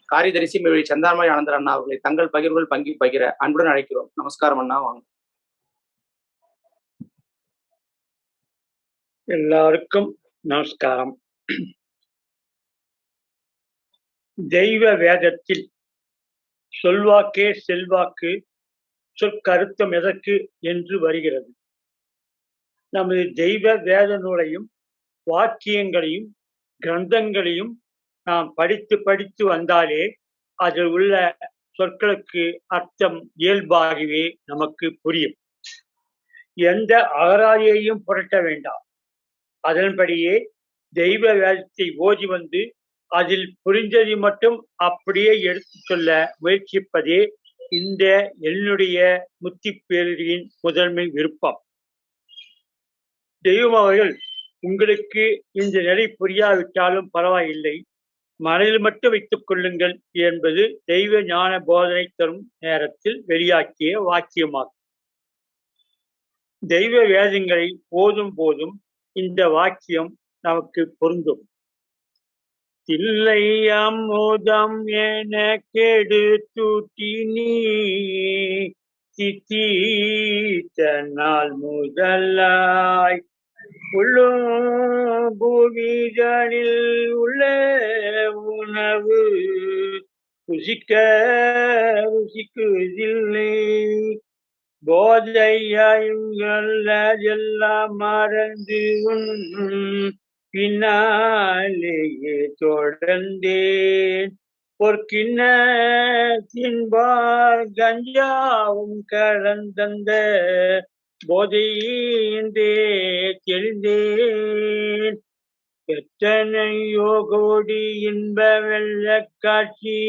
காரியதரிசி மேவி செந்தாமரை ஆனந்தர் அண்ணா அவர்களை தங்கள் பகிர்வுகள் பகிர அன்புடன் அழைக்கிறோம். நமஸ்காரம் அண்ணா, வாங்க. எல்லாருக்கும் நமஸ்காரம். தெய்வ வேதத்தில் சொல்வாக்கே செல்வாக்கு, சொற்கருத்தம் எதற்கு என்று வருகிறது. நமது தெய்வ வேத நூலையும் வாக்கியங்களையும் கிரந்தங்களையும் நாம் படித்து வந்தாலே அதில் உள்ள சொற்களுக்கு அர்த்தம் இயல்பாகவே நமக்கு புரியும். எந்த அகராதியையும் புரட்ட வேண்டாம். அதன்படியே தெய்வ வேதத்தை ஓதி வந்து அதில் புரிந்ததை மட்டும் அப்படியே எடுத்து சொல்ல முயற்சிப்பதே இந்த என்னுடைய முத்தி பேரின் முதன்மை விருப்பம். தெய்வம் அவர்கள் உங்களுக்கு இந்த நிலை புரியாவிட்டாலும் பரவாயில்லை, மனதில் மட்டும் வைத்துக் கொள்ளுங்கள் என்பது தெய்வ ஞான போதனை தரும் நேரத்தில் வெளியாக்கிய வாக்கியமாகும். தெய்வ வேதங்களை ஓதும் போதும் இந்த வாக்கியம் நமக்கு பொருந்தும். தில்லை அமுதம் என கெடு தூட்டி நீ தித்தீத்தனால் முதலாய் உள்ளும் பூமிகளில் உள்ள உணவு ருசிக்குதில்லை. போதையெல்லாம் மறந்து உன் பின்னாலேயே தொடர்ந்தேன். பொற்கிண்ண தின்பார் கஞ்சாவும் கலந்தந்த போதையின்றே தெளிந்தேன். எத்தனையோ கோடி இன்ப வெள்ள காட்சி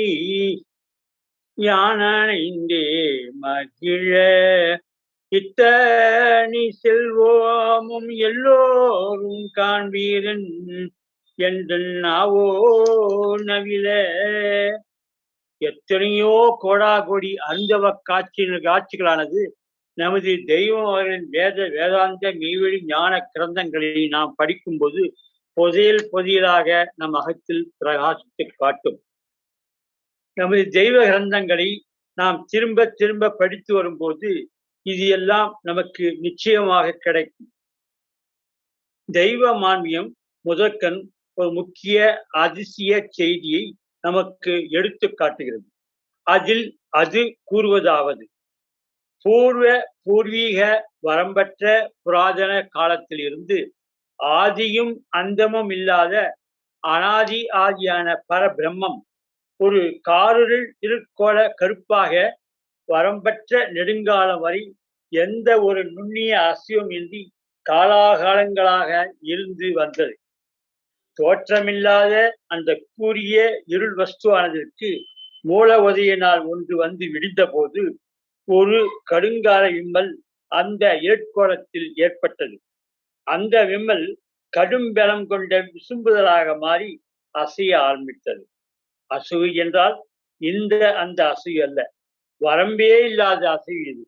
யானைந்தே மகிழ இத்தனி செல்வோமும் எல்லோரும் காண்பீரன் என்று நாவோ நவில. எத்தனையோ கோடாகோடி அருந்தவ காட்சிகளானது நமது தெய்வம் அவர்களின் வேதாந்த மெய்வழி ஞான கிரந்தங்களை நாம் படிக்கும்போது பொதியலாக நம் அகத்தில் பிரகாசித்து காட்டும். நமது தெய்வ கிரந்தங்களை நாம் திரும்ப திரும்ப படித்து வரும்போது இது எல்லாம் நமக்கு நிச்சயமாக கிடைக்கும். தெய்வ மான்மியம் முதற்கண் ஒரு முக்கிய அதிசய செய்தியை நமக்கு எடுத்து காட்டுகிறது. அதில் அது கூறுவதாவது: பூர்வீக வரம்பற்ற புராதன காலத்தில் இருந்து ஆதியும் அந்தமும் இல்லாத அனாதி ஆதியான பரபிரம்மம் ஒரு காரிருள் இருட்கோள கருப்பாக வரம்பற்ற நெடுங்காலம் வரை எந்த ஒரு நுண்ணிய அசைவும் இன்றி காலாகாலங்களாக இருந்து வந்தது. தோற்றமில்லாத அந்த கூரிய இருள் வஸ்துவானதற்கு மூல உதய ஒன்று வந்து விடிந்த போது ஒரு கடுங்கால விம்மல் அந்த இருட்கோளத்தில் ஏற்பட்டது. அந்த விம்மல் கடும் பலம் கொண்ட விசும்புதலாக மாறி அசைய ஆரம்பித்தது. அசைவு என்றால் அந்த அசைவு அல்ல, வரம்பே இல்லாத அசைவு இது.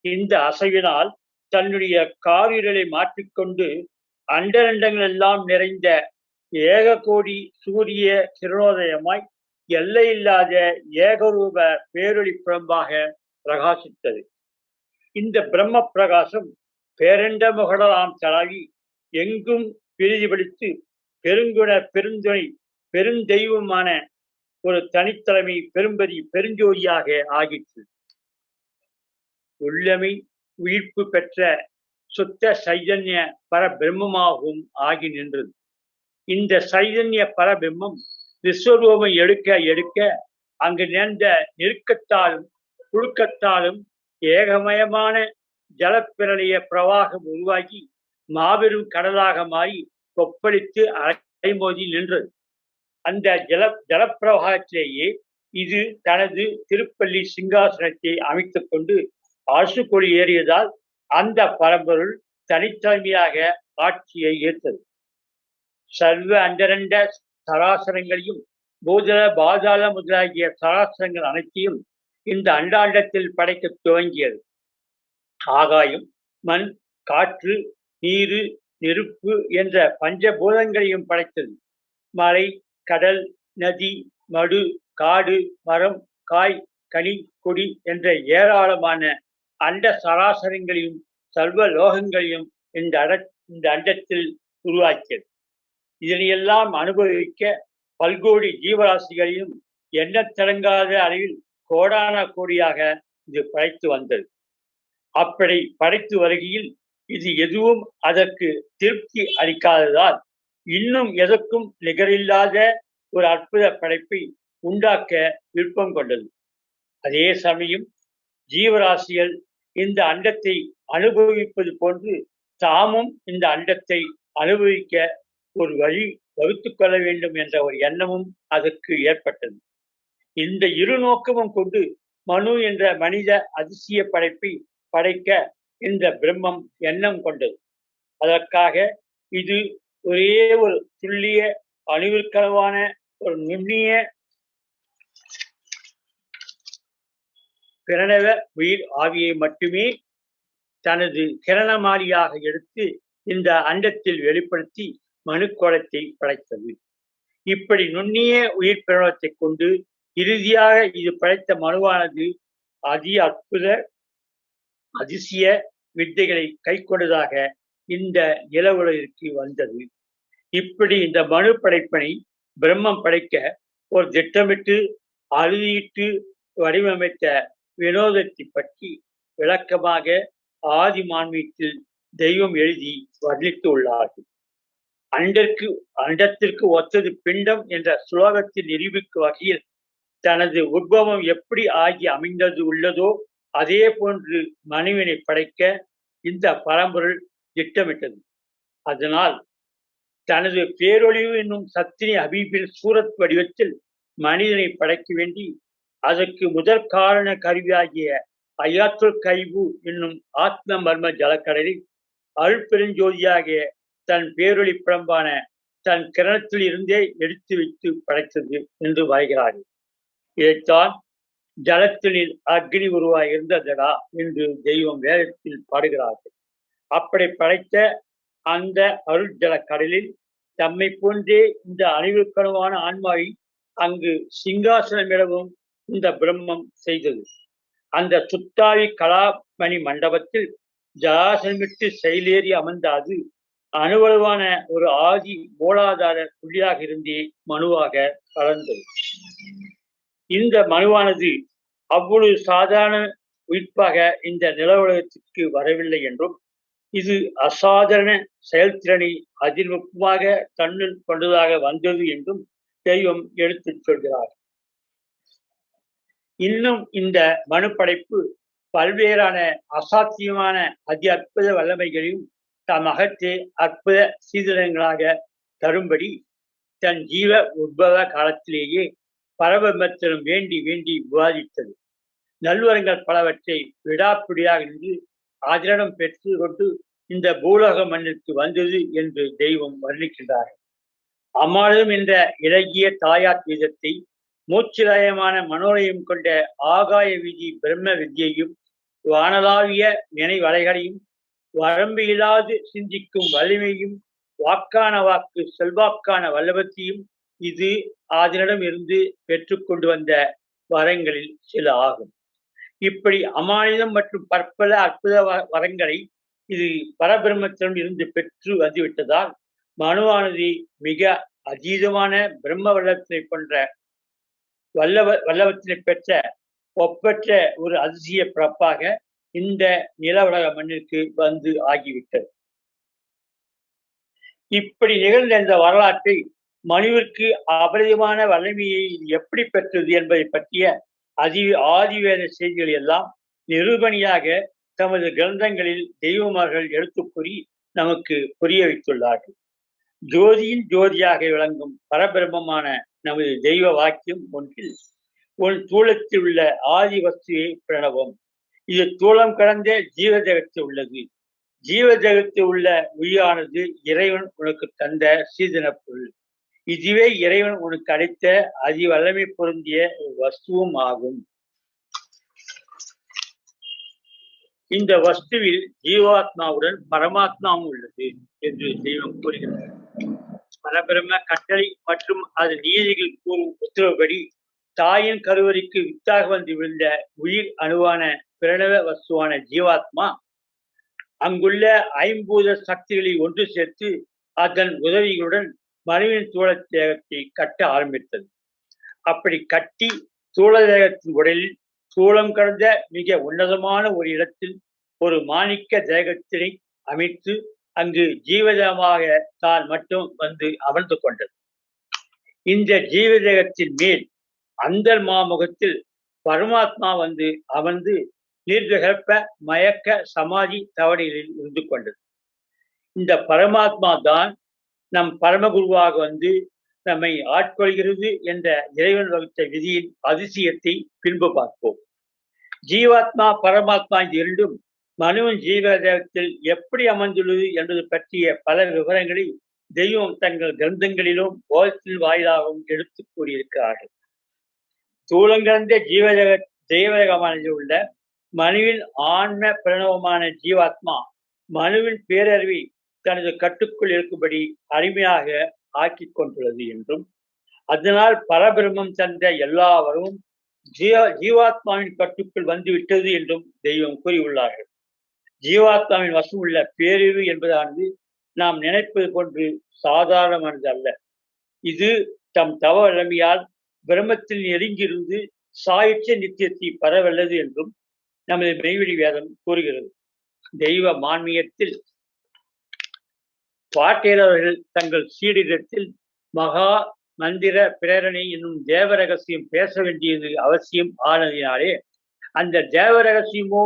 இந்த அசைவினால் தன்னுடைய காரிருளை மாற்றிக்கொண்டு அண்டரண்டங்கள் எல்லாம் நிறைந்த ஏக கோடி சூரிய கிரணோதயமாய் எல்லையில்லாத ஏகரூப பேரொளி புலம்பாக பிரகாசித்தது. இந்த பிரம்ம பிரகாசம் பேரண்ட முகடலாம் தளாவி எங்கும் பிரதிபலித்து பெருங்குண பெருந்துணை பெருந்தெய்வமான ஒரு தனித்தலைமை பெருஞ்சோதியாக ஆகிற்று. உள்ளமை உயிர்ப்பு பெற்ற சுத்த சைதன்ய பரபிரம்மமாகவும் ஆகி நின்றது. இந்த சைதன்ய பரபிரம்மம் விஸ்வரூபம் எடுக்க அங்கு நேர்ந்த நெருக்கத்தாலும் புழுக்கத்தாலும் ஏகமயமான ஜலப்பிரளய பிரவாகம் உருவாகி மாபெரும் கடலாக மாறி கொப்பளித்து அலைமோதி நின்றது. அந்த ஜலப்பிரவாகத்திலேயே இது தனது திருப்பள்ளி சிங்காசனத்தை அமைத்துக் கொண்டு அரசு கொடி ஏறியதால் அந்த பரம்பொருள் தனித்தன்மையாக ஆட்சியை ஏற்றது. சர்வ அண்டரண்ட சராசரங்களையும் பூதல பாதாள முதலாகிய சராசரங்கள் அனைத்தையும் இந்த அண்டாண்டத்தில் படைக்க துவங்கியது. ஆகாயம், மண், காற்று, நீரு, நெருப்பு என்ற பஞ்சபூதங்களையும் படைத்தது. மலை, கடல், நதி, மடு, காடு, மரம், காய், கனி, கொடி என்ற ஏராளமான அண்ட சராசரங்களையும் சர்வ லோகங்களையும் இந்த அண்டத்தில் உருவாக்கியது. இதனையெல்லாம் அனுபவிக்க பல்கோடி ஜீவராசிகளையும் எண்ணத்தடங்காத அளவில் கோடான கோடியாக இது படைத்து வந்தது. அப்படி படைத்து வருகையில் இது எதுவும் அதற்கு திருப்தி அளிக்காததால் இன்னும் எதற்கும் நிகரில்லாத ஒரு அற்புத படைப்பை உண்டாக்க விருப்பம் கொண்டது. அதே சமயம் ஜீவராசிகள் இந்த அண்டத்தை அனுபவிப்பது போன்று தாமும் இந்த அண்டத்தை அனுபவிக்க ஒரு வழி வகுத்துக் கொள்ள வேண்டும் என்ற ஒரு எண்ணமும் அதற்கு ஏற்பட்டது. இந்த இரு நோக்கமும் கொண்டு மனு என்ற மனித அதிசய படைப்பை படைக்க இந்த பிரம்மம் எண்ணம் கொண்டது. அதற்காக இது ஒரே ஒரு துல்லிய அணுவிற்களவான ஒரு நுண்ணிய பிரணவ உயிர் ஆவியை மட்டுமே தனது கிரணமாலியாக எடுத்து இந்த அண்டத்தில் வெளிப்படுத்தி மனுக்கோலத்தை படைத்தது. இப்படி நுண்ணிய உயிர் பிரணவத்தை கொண்டு இறுதியாக இது படைத்த மனுவானது அதி அற்புத அதிசய வித்தைகளை கை கொண்டதாக இந்த நில உலகிற்கு வந்தது. இப்படி இந்த மனு படைப்பனை பிரம்மம் படைக்க ஒரு திட்டமிட்டு அறுதியிட்டு வடிவமைத்த வினோதத்தை பற்றி விளக்கமாக ஆதி மான்மீகத்தில் தெய்வம் எழுதி வர்ணித்து உள்ளார்கள். அண்டத்திற்கு ஒத்தது பிண்டம் என்ற சுலோகத்தில் நிரூபிக்கும் வகையில் தனது உத்பவம் எப்படி ஆகி அமைந்தது உள்ளதோ அதே போன்று மனிதனை படைக்க இந்த பரம்பொருள் திட்டமிட்டது. அதனால் தனது பேரொழிவு என்னும் சத்தினி ஹபீபில் சூரத் வடிவத்தில் மனிதனை படைக்க வேண்டி அதற்கு முதற் காரண கருவியாகிய அயாத்துல் கைபு என்னும் ஆத்ம மர்ம ஜலக்கடலில் அருட்பெருஞ்சோதியாகிய தன் பேரொளி பிழம்பான தன் கிரணத்தில் இருந்தே எடுத்து வைத்து படைத்தது என்று வருகிறார்கள். இதைத்தான் ஜலத்தினில் அக்னி உருவாய் இருந்ததடா என்று தெய்வம் வேதத்தில் பாடுகிறார்கள். அப்படி படைத்த அந்த அருள் ஜல கடலில் தம்மை போன்றே இந்த அழிவுக்கனவான ஆன்மாவை அங்கு சிங்காசனமிடவும் இந்த பிரம்மம் செய்தது. அந்த சுத்தாவி கலாமணி மண்டபத்தில் ஜலாசனமிட்டு செயலேறி அமர்ந்த அது அணுவளவான ஒரு ஆதி மூலாதார புள்ளியாக இருந்தே மனுவாக கலந்தது. இந்த மனுவானது அவ்வளவு சாதாரண உயிர்ப்பாக இந்த நில உலகத்திற்கு வரவில்லை என்றும் இது அசாதாரண செயல்திறனை அதிர்வுமாக தன்னில் கொண்டதாக வந்தது என்றும் தெய்வம் எடுத்துச் சொல்கிறார். இன்னும் இந்த மனு படைப்பு பல்வேறான அசாத்தியமான அதி அற்புத வல்லமைகளையும் தம் அகத்தே அற்புத சீதனங்களாக தரும்படி தன் ஜீவ உத்பவ காலத்திலேயே பரபிரம்மத்திடம் வேண்டி வேண்டி விவாதித்தது. நல்வரங்கள் பலவற்றை விடாப்பிடியாக நின்று ஆதிரிடம் பெற்று கொண்டு இந்த பூலோக மண்ணிற்கு வந்தது என்று தெய்வம் வர்ணிக்கின்றார்கள். அம்மாளும் என்ற இலகிய தாயார் வீதத்தை மூச்சிலயமான மனோலயம் கொண்ட ஆகாய விதி பிரம்ம வித்தியையும் வானலாவிய நினைவலைகளையும் வரம்பு இல்லாது சிந்திக்கும் வலிமையும் வாக்கான வாக்கு செல்வாக்கான வல்லபத்தையும் இது ஆதிரிடம் இருந்து பெற்றுக்கொண்டு வந்த வரங்களில் சில ஆகும். இப்படி அமானிதம் மற்றும் பற்பல அற்புத வரங்களை இது பரபிரம்மத்திடம் இருந்து பெற்று வந்துவிட்டதால் மனுவானது மிக அதீதமான பிரம்ம வல்லத்தினை போன்ற வல்லவத்தினை பெற்ற ஒப்பற்ற ஒரு அதிசய பிறப்பாக இந்த நில உலக மண்ணிற்கு வந்து ஆகிவிட்டது. இப்படி நிகழ்ந்த இந்த வரலாற்றை மனுவிற்கு அபரிதமான வல்லமையை எப்படி பெற்றது என்பதை பற்றிய ஆதிவேத செய்திகள் எல்லாம் நிரூபணியாக தமது கிரந்தங்களில் தெய்வமார்கள் எடுத்து கூறி நமக்கு புரிய வைத்துள்ளார்கள். ஜோதியின் ஜோதியாக விளங்கும் பரபிரம்மமான நமது தெய்வ வாக்கியம் ஒன்றில் உன் தூளத்தில் உள்ள ஆதி வஸ்துவே பிரணவம். இது தூளம் கடந்த ஜீவ ஜெகத்தில் உள்ளது. ஜீவ ஜெகத்தில் உள்ள உயிரானது இறைவன் உனக்கு தந்த சீதன பொருள். இதுவே இறைவன் உனக்கு அளித்த அதி வல்லமை பொருந்திய ஒரு வஸ்துவும் ஆகும். இந்த வஸ்துவில் ஜீவாத்மாவுடன் பரமாத்மாவும் உள்ளது என்று தெய்வம் கூறுகிறது. பரபிரம்ம கட்டளை மற்றும் அது நீதிகள் கூறும் உத்தரவுபடி தாயின் கருவறைக்கு வித்தாக வந்து விழுந்த உயிர் அணுவான பிரணவ வஸ்துவான ஜீவாத்மா அங்குள்ள ஐம்பூத சக்திகளை ஒன்று சேர்த்து அதன் உதவிகளுடன் மனிதன் தூள தேகத்தை கட்ட ஆரம்பித்தது. அப்படி கட்டி தூள தேகத்தின் உடலில் சூளம் கடந்த மிக உன்னதமான ஒரு இடத்தில் ஒரு மாணிக்க தேகத்தினை அமைத்து அங்கு ஜீவதமாக தான் மட்டும் வந்து அமர்ந்து கொண்டது. இந்த ஜீவதேகத்தின் மேல் அந்தர் மாமுகத்தில் பரமாத்மா வந்து அமர்ந்து நிர்விகற்ப மயக்க சமாதி தவணைகளில் இருந்து கொண்டது. இந்த பரமாத்மா தான் நம் பரமகுருவாக வந்து நம்மை ஆட்கொள்கிறது என்ற இறைவன் வகுத்த விதியின் அதிசயத்தை பின்பு பார்ப்போம். ஜீவாத்மா பரமாத்மா இந்த இரண்டும் மனுவின் ஜீவதேகத்தில் எப்படி அமர்ந்துள்ளது என்பது பற்றிய பல விவரங்களை தெய்வம் தங்கள் கிரந்தங்களிலும் போதத்தின் வாயிலாகவும் எடுத்து கூறியிருக்கிறார்கள். தூளங்கலந்த ஜீவதேகமானது உள்ள மனுவின் ஆன்ம பிரணவமான ஜீவாத்மா மனுவின் பேரறிவை தனது கட்டுக்குள் இருக்கும்படி அருமையாக ஆக்கி கொண்டுள்ளது என்றும், அதனால் பரபிரம்மம் தந்த எல்லாவரும் ஜீவாத்மாவின் கட்டுக்குள் வந்துவிட்டது என்றும் தெய்வம் கூறியுள்ளார்கள். ஜீவாத்மாவின் வசம் உள்ள பேரறிவு என்பதானது நாம் நினைப்பது போன்று சாதாரணமானது அல்ல. இது தம் தவ வல்லமையால் பிரம்மத்தில் நெருங்கியிருந்து சாயுட்ச நித்தியத்தை பெறவல்லது என்றும் நமது மெய்வழி வேதம் கூறுகிறது. தெய்வ மான்மியத்தில் பாட்டேரவர்கள் தங்கள் சீடத்தில் மகா மந்திர பிரேரணை என்னும் தேவ ரகசியம் பேச வேண்டியது அவசியம் ஆனதினாலே அந்த தேவ ரகசியமோ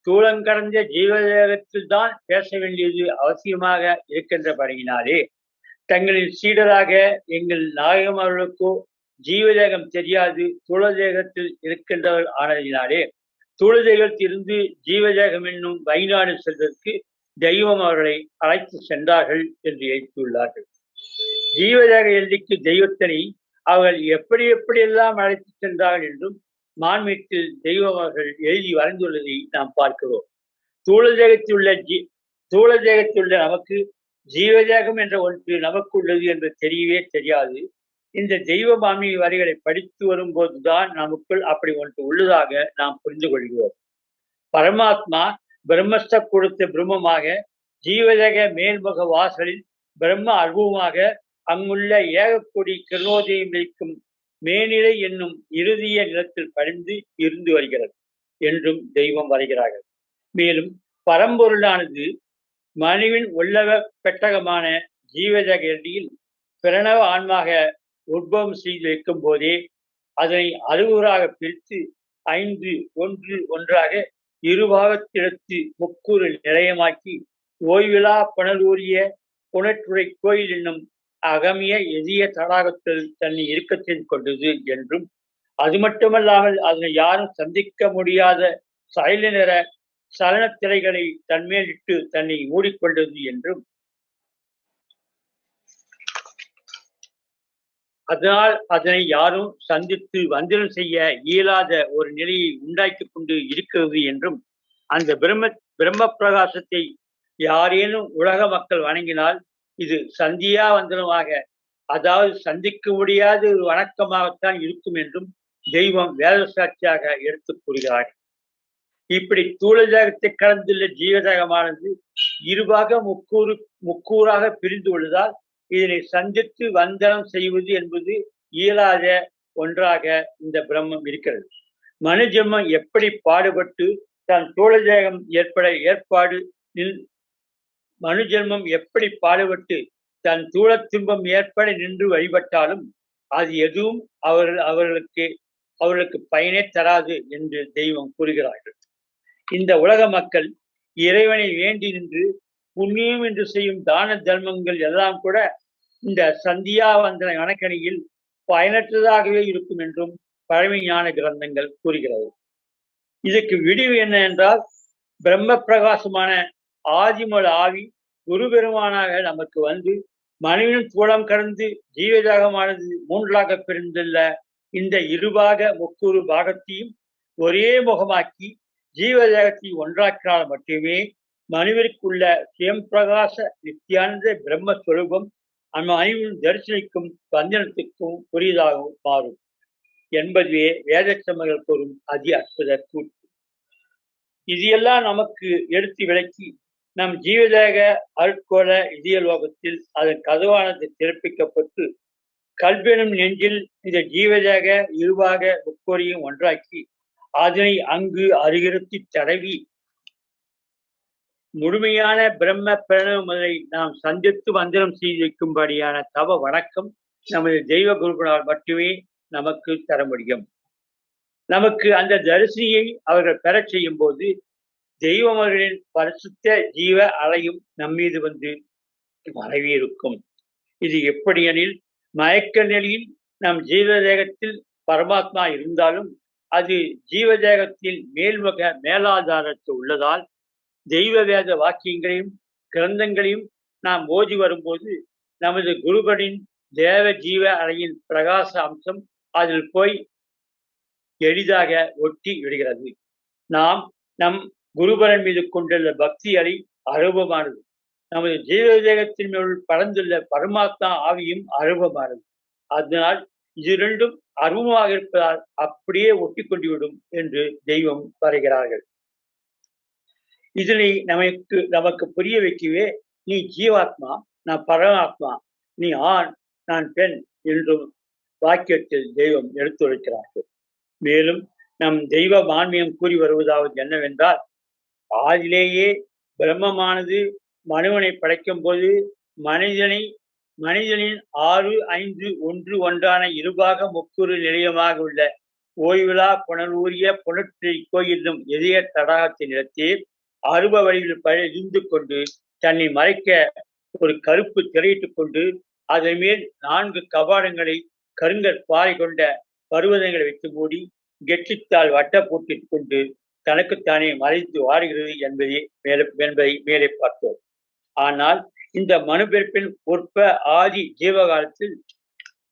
தூளங்கடந்த ஜீவதேகத்தில் தான் பேச வேண்டியது அவசியமாக இருக்கின்றபடியினாலே தங்களின் சீடராக எங்கள் நாயகம் அவர்களுக்கோ ஜீவதேகம் தெரியாது, தூளதேகத்தில் இருக்கின்றவர்கள் ஆனதினாலே தூளதேகத்தில் இருந்து ஜீவதேகம் என்னும் வைநாடு செல்வதற்கு தெய்வம் அவர்களை அழைத்து சென்றார்கள் என்று எழுதியுள்ளார்கள். ஜீவதேக எல்லைக்கு தெய்வத்தினை அவர்கள் எப்படியெல்லாம் அழைத்து சென்றார்கள் என்றும் மான்மீட்டில் தெய்வம் அவர்கள் எழுதி வரைந்துள்ளதை நாம் பார்க்கிறோம். தூளதேகத்தில் உள்ள நமக்கு ஜீவதேகம் என்ற ஒன்று நமக்கு உள்ளது என்று தெரியவே தெரியாது. இந்த தெய்வ மான்மீக வரிகளை படித்து வரும்போதுதான் நமக்குள் அப்படி ஒன்று உள்ளதாக நாம் புரிந்து கொள்கிறோம். பரமாத்மா பிரம்மஸ்த கொடுத்த பிரம்மமாக ஜீவதேக மேல்முக வாசலில் பிரம்ம அனுபவமாக அங்குள்ள ஏகக்கொடி கிருணோதயம் வைக்கும் மேனிலை என்னும் இறுதிய நிலத்தில் படிந்து இருந்து வருகிறது என்றும் தெய்வம் வருகிறார்கள். மேலும் பரம்பொருளானது மனுவின் உள்ளவ பெட்டகமான ஜீவதேக எல்லையில் பிரணவ ஆன்மாக உற்பவம் செய்து வைக்கும் போதே அதனை அறுவராக பிரித்து 5 ஒன்று ஒன்றாக இருபாகத்திடத்து முக்கூறு நிலையமாக்கி ஓய்விலா புனலூரிய புனற்றுறை கோயில் என்னும் அகமிய எதிய தடாகத்தில் தன்னை இருக்க செய்து கொண்டது என்றும், அது மட்டுமல்லாமல் அதனை யாரும் சந்திக்க முடியாத சைல நிற சலனத்திரைகளை தன்மேல் இட்டு தன்னை மூடிக்கொண்டது என்றும், அதனால் அதனை யாரும் சந்தித்து வந்திரம் செய்ய இயலாத ஒரு நிலையை உண்டாக்கி கொண்டு இருக்கிறது என்றும், அந்த பிரம்ம பிரகாசத்தை யாரேனும் உலக மக்கள் வணங்கினால் இது சந்தியா வந்தனமாக, அதாவது சந்திக்க முடியாத ஒரு வணக்கமாகத்தான் இருக்கும் என்றும் தெய்வம் வேத சாட்சியாக எடுத்து கூறுகிறார். இப்படி தூளதேகத்தை கடந்துள்ள ஜீவதேகமானது இருபாக முக்கூறாக பிரிந்து உள்ளதால் இதனை சந்தித்து வந்தனம் செய்வது என்பது இயலாத ஒன்றாக இந்த பிரம்மம் இருக்கிறது. மனு ஜென்மம் எப்படி பாடுபட்டு தன் தூளதேகம் மனு ஜென்மம் எப்படி பாடுபட்டு தன் தூள துன்பம் ஏற்பட நின்று வழிபட்டாலும் அது எதுவும் அவர்களுக்கு பயனே தராது என்று தெய்வம் கூறுகிறார்கள். இந்த உலக மக்கள் இறைவனை வேண்டி நின்று புண்ணியம் என்று செய்யும் தான தர்மங்கள் எல்லாம் கூட இந்த சந்தியாவந்தன வணக்கணியில் பயனற்றதாகவே இருக்கும் என்றும் பழமை ஞான கிரந்தங்கள் கூறுகிறது. இதுக்கு விடிவு என்ன என்றால், பிரம்ம பிரகாசமான ஆதிமூல ஆவி குரு பெருமானாக நமக்கு வந்து மனிதன் தூளம் கடந்து ஜீவதாகமானது 3ஆக பிரிந்துள்ள இந்த இருபாக முக்கூறு பாகத்தையும் ஒரே முகமாக்கி ஜீவதேகத்தை ஒன்றாக்கினால் மட்டுமே மனிதருக்குள்ள சுயம் பிரகாச நித்தியானந்த பிரம்மஸ்வரூபம் அந்த மனிதன் தரிசனிக்கும் வந்தனத்துக்கும் புரிதாக மாறும். என்பதுவே வேதச்சமர்கள் கூறும் அதி அற்புத கூற்று. இது எல்லாம் நமக்கு எடுத்து விளக்கி நம் ஜீவதேக அருட்கோள இதயலோகத்தில் அதன் கதவானது திறப்பிக்கப்பட்டு கல்வெனும் நெஞ்சில் இந்த ஜீவதேக இருவாக முக்கோரியும் ஒன்றாக்கி அதனை அங்கு அருகிருத்தி தடவி முழுமையான பிரம்ம பிரணவ முதலை நாம் சந்தித்து மந்திரம் செய்திருக்கும்படியான தவ வணக்கம் நமது தெய்வ குருகளால் மட்டுமே நமக்கு தர முடியும். நமக்கு அந்த தரிசனியை அவர்கள் பெறச் செய்யும் போது தெய்வமர்களின் பரிசுத்த ஜீவ அலையும் நம்மீது வந்து மறைவி இருக்கும். இது எப்படியெனில் மயக்க நிலையில் நம் ஜீவதேகத்தில் பரமாத்மா இருந்தாலும் அது ஜீவதேகத்தில் மேலாதாரத்தில் உள்ளதால் தெய்வ வேத வாக்கியங்களையும் கிரந்தங்களையும் நாம் ஓதி வரும்போது நமது குருபனின் தேவ ஜீவ அலையின் பிரகாச அம்சம் அதில் போய் எளிதாக ஒட்டி விடுகிறது. நாம் நம் குருபரன் மீது கொண்டுள்ள பக்தி அலை அருவமானது. நமது ஜீவதேகத்தின் மேல் பறந்துள்ள பரமாத்மா ஆவியும் அருவமானது. அதனால் இது இரண்டும் அருவமாக இருப்பதால் அப்படியே ஒட்டி கொண்டுவிடும் என்று தெய்வம் வரைகிறார்கள். இதனை நமக்கு புரிய வைக்கவே நீ ஜீவாத்மா, நான் பரமாத்மா, நீ ஆண், நான் பெண் என்றும் வாக்கியத்தில் தெய்வம் எடுத்துரைக்கிறார்கள். மேலும் நம் தெய்வ மான்மியம் கூறி வருவதாவது என்னவென்றால், ஆதிலேயே பிரம்மமானது மனுவனை படைக்கும் போது மனிதனின் 6, 5, 1 ஒன்றான இருபாக முக்குறு நிலையமாக உள்ள ஓய்விழா புனலூரிய புனற்றை என்னும் இதய தடாகத்தின் இடத்தே அருவ வழியில் இருந்து கொண்டு தன்னை மறைக்க ஒரு கருப்பு திரையிட்டுக் கொண்டு அதன் மேல் 4 கபாடங்களை கருங்கற் பாறை கொண்ட பருவதங்களை வைத்து மூடி கெட்டித்தால் வட்ட போட்டிக் கொண்டு தனக்குத்தானே மறைத்து வாடுகிறது என்பதை மேலே பார்த்தோம். ஆனால் இந்த மனு பிறப்பின் ஒற்ப ஆதி ஜீவகாலத்தில்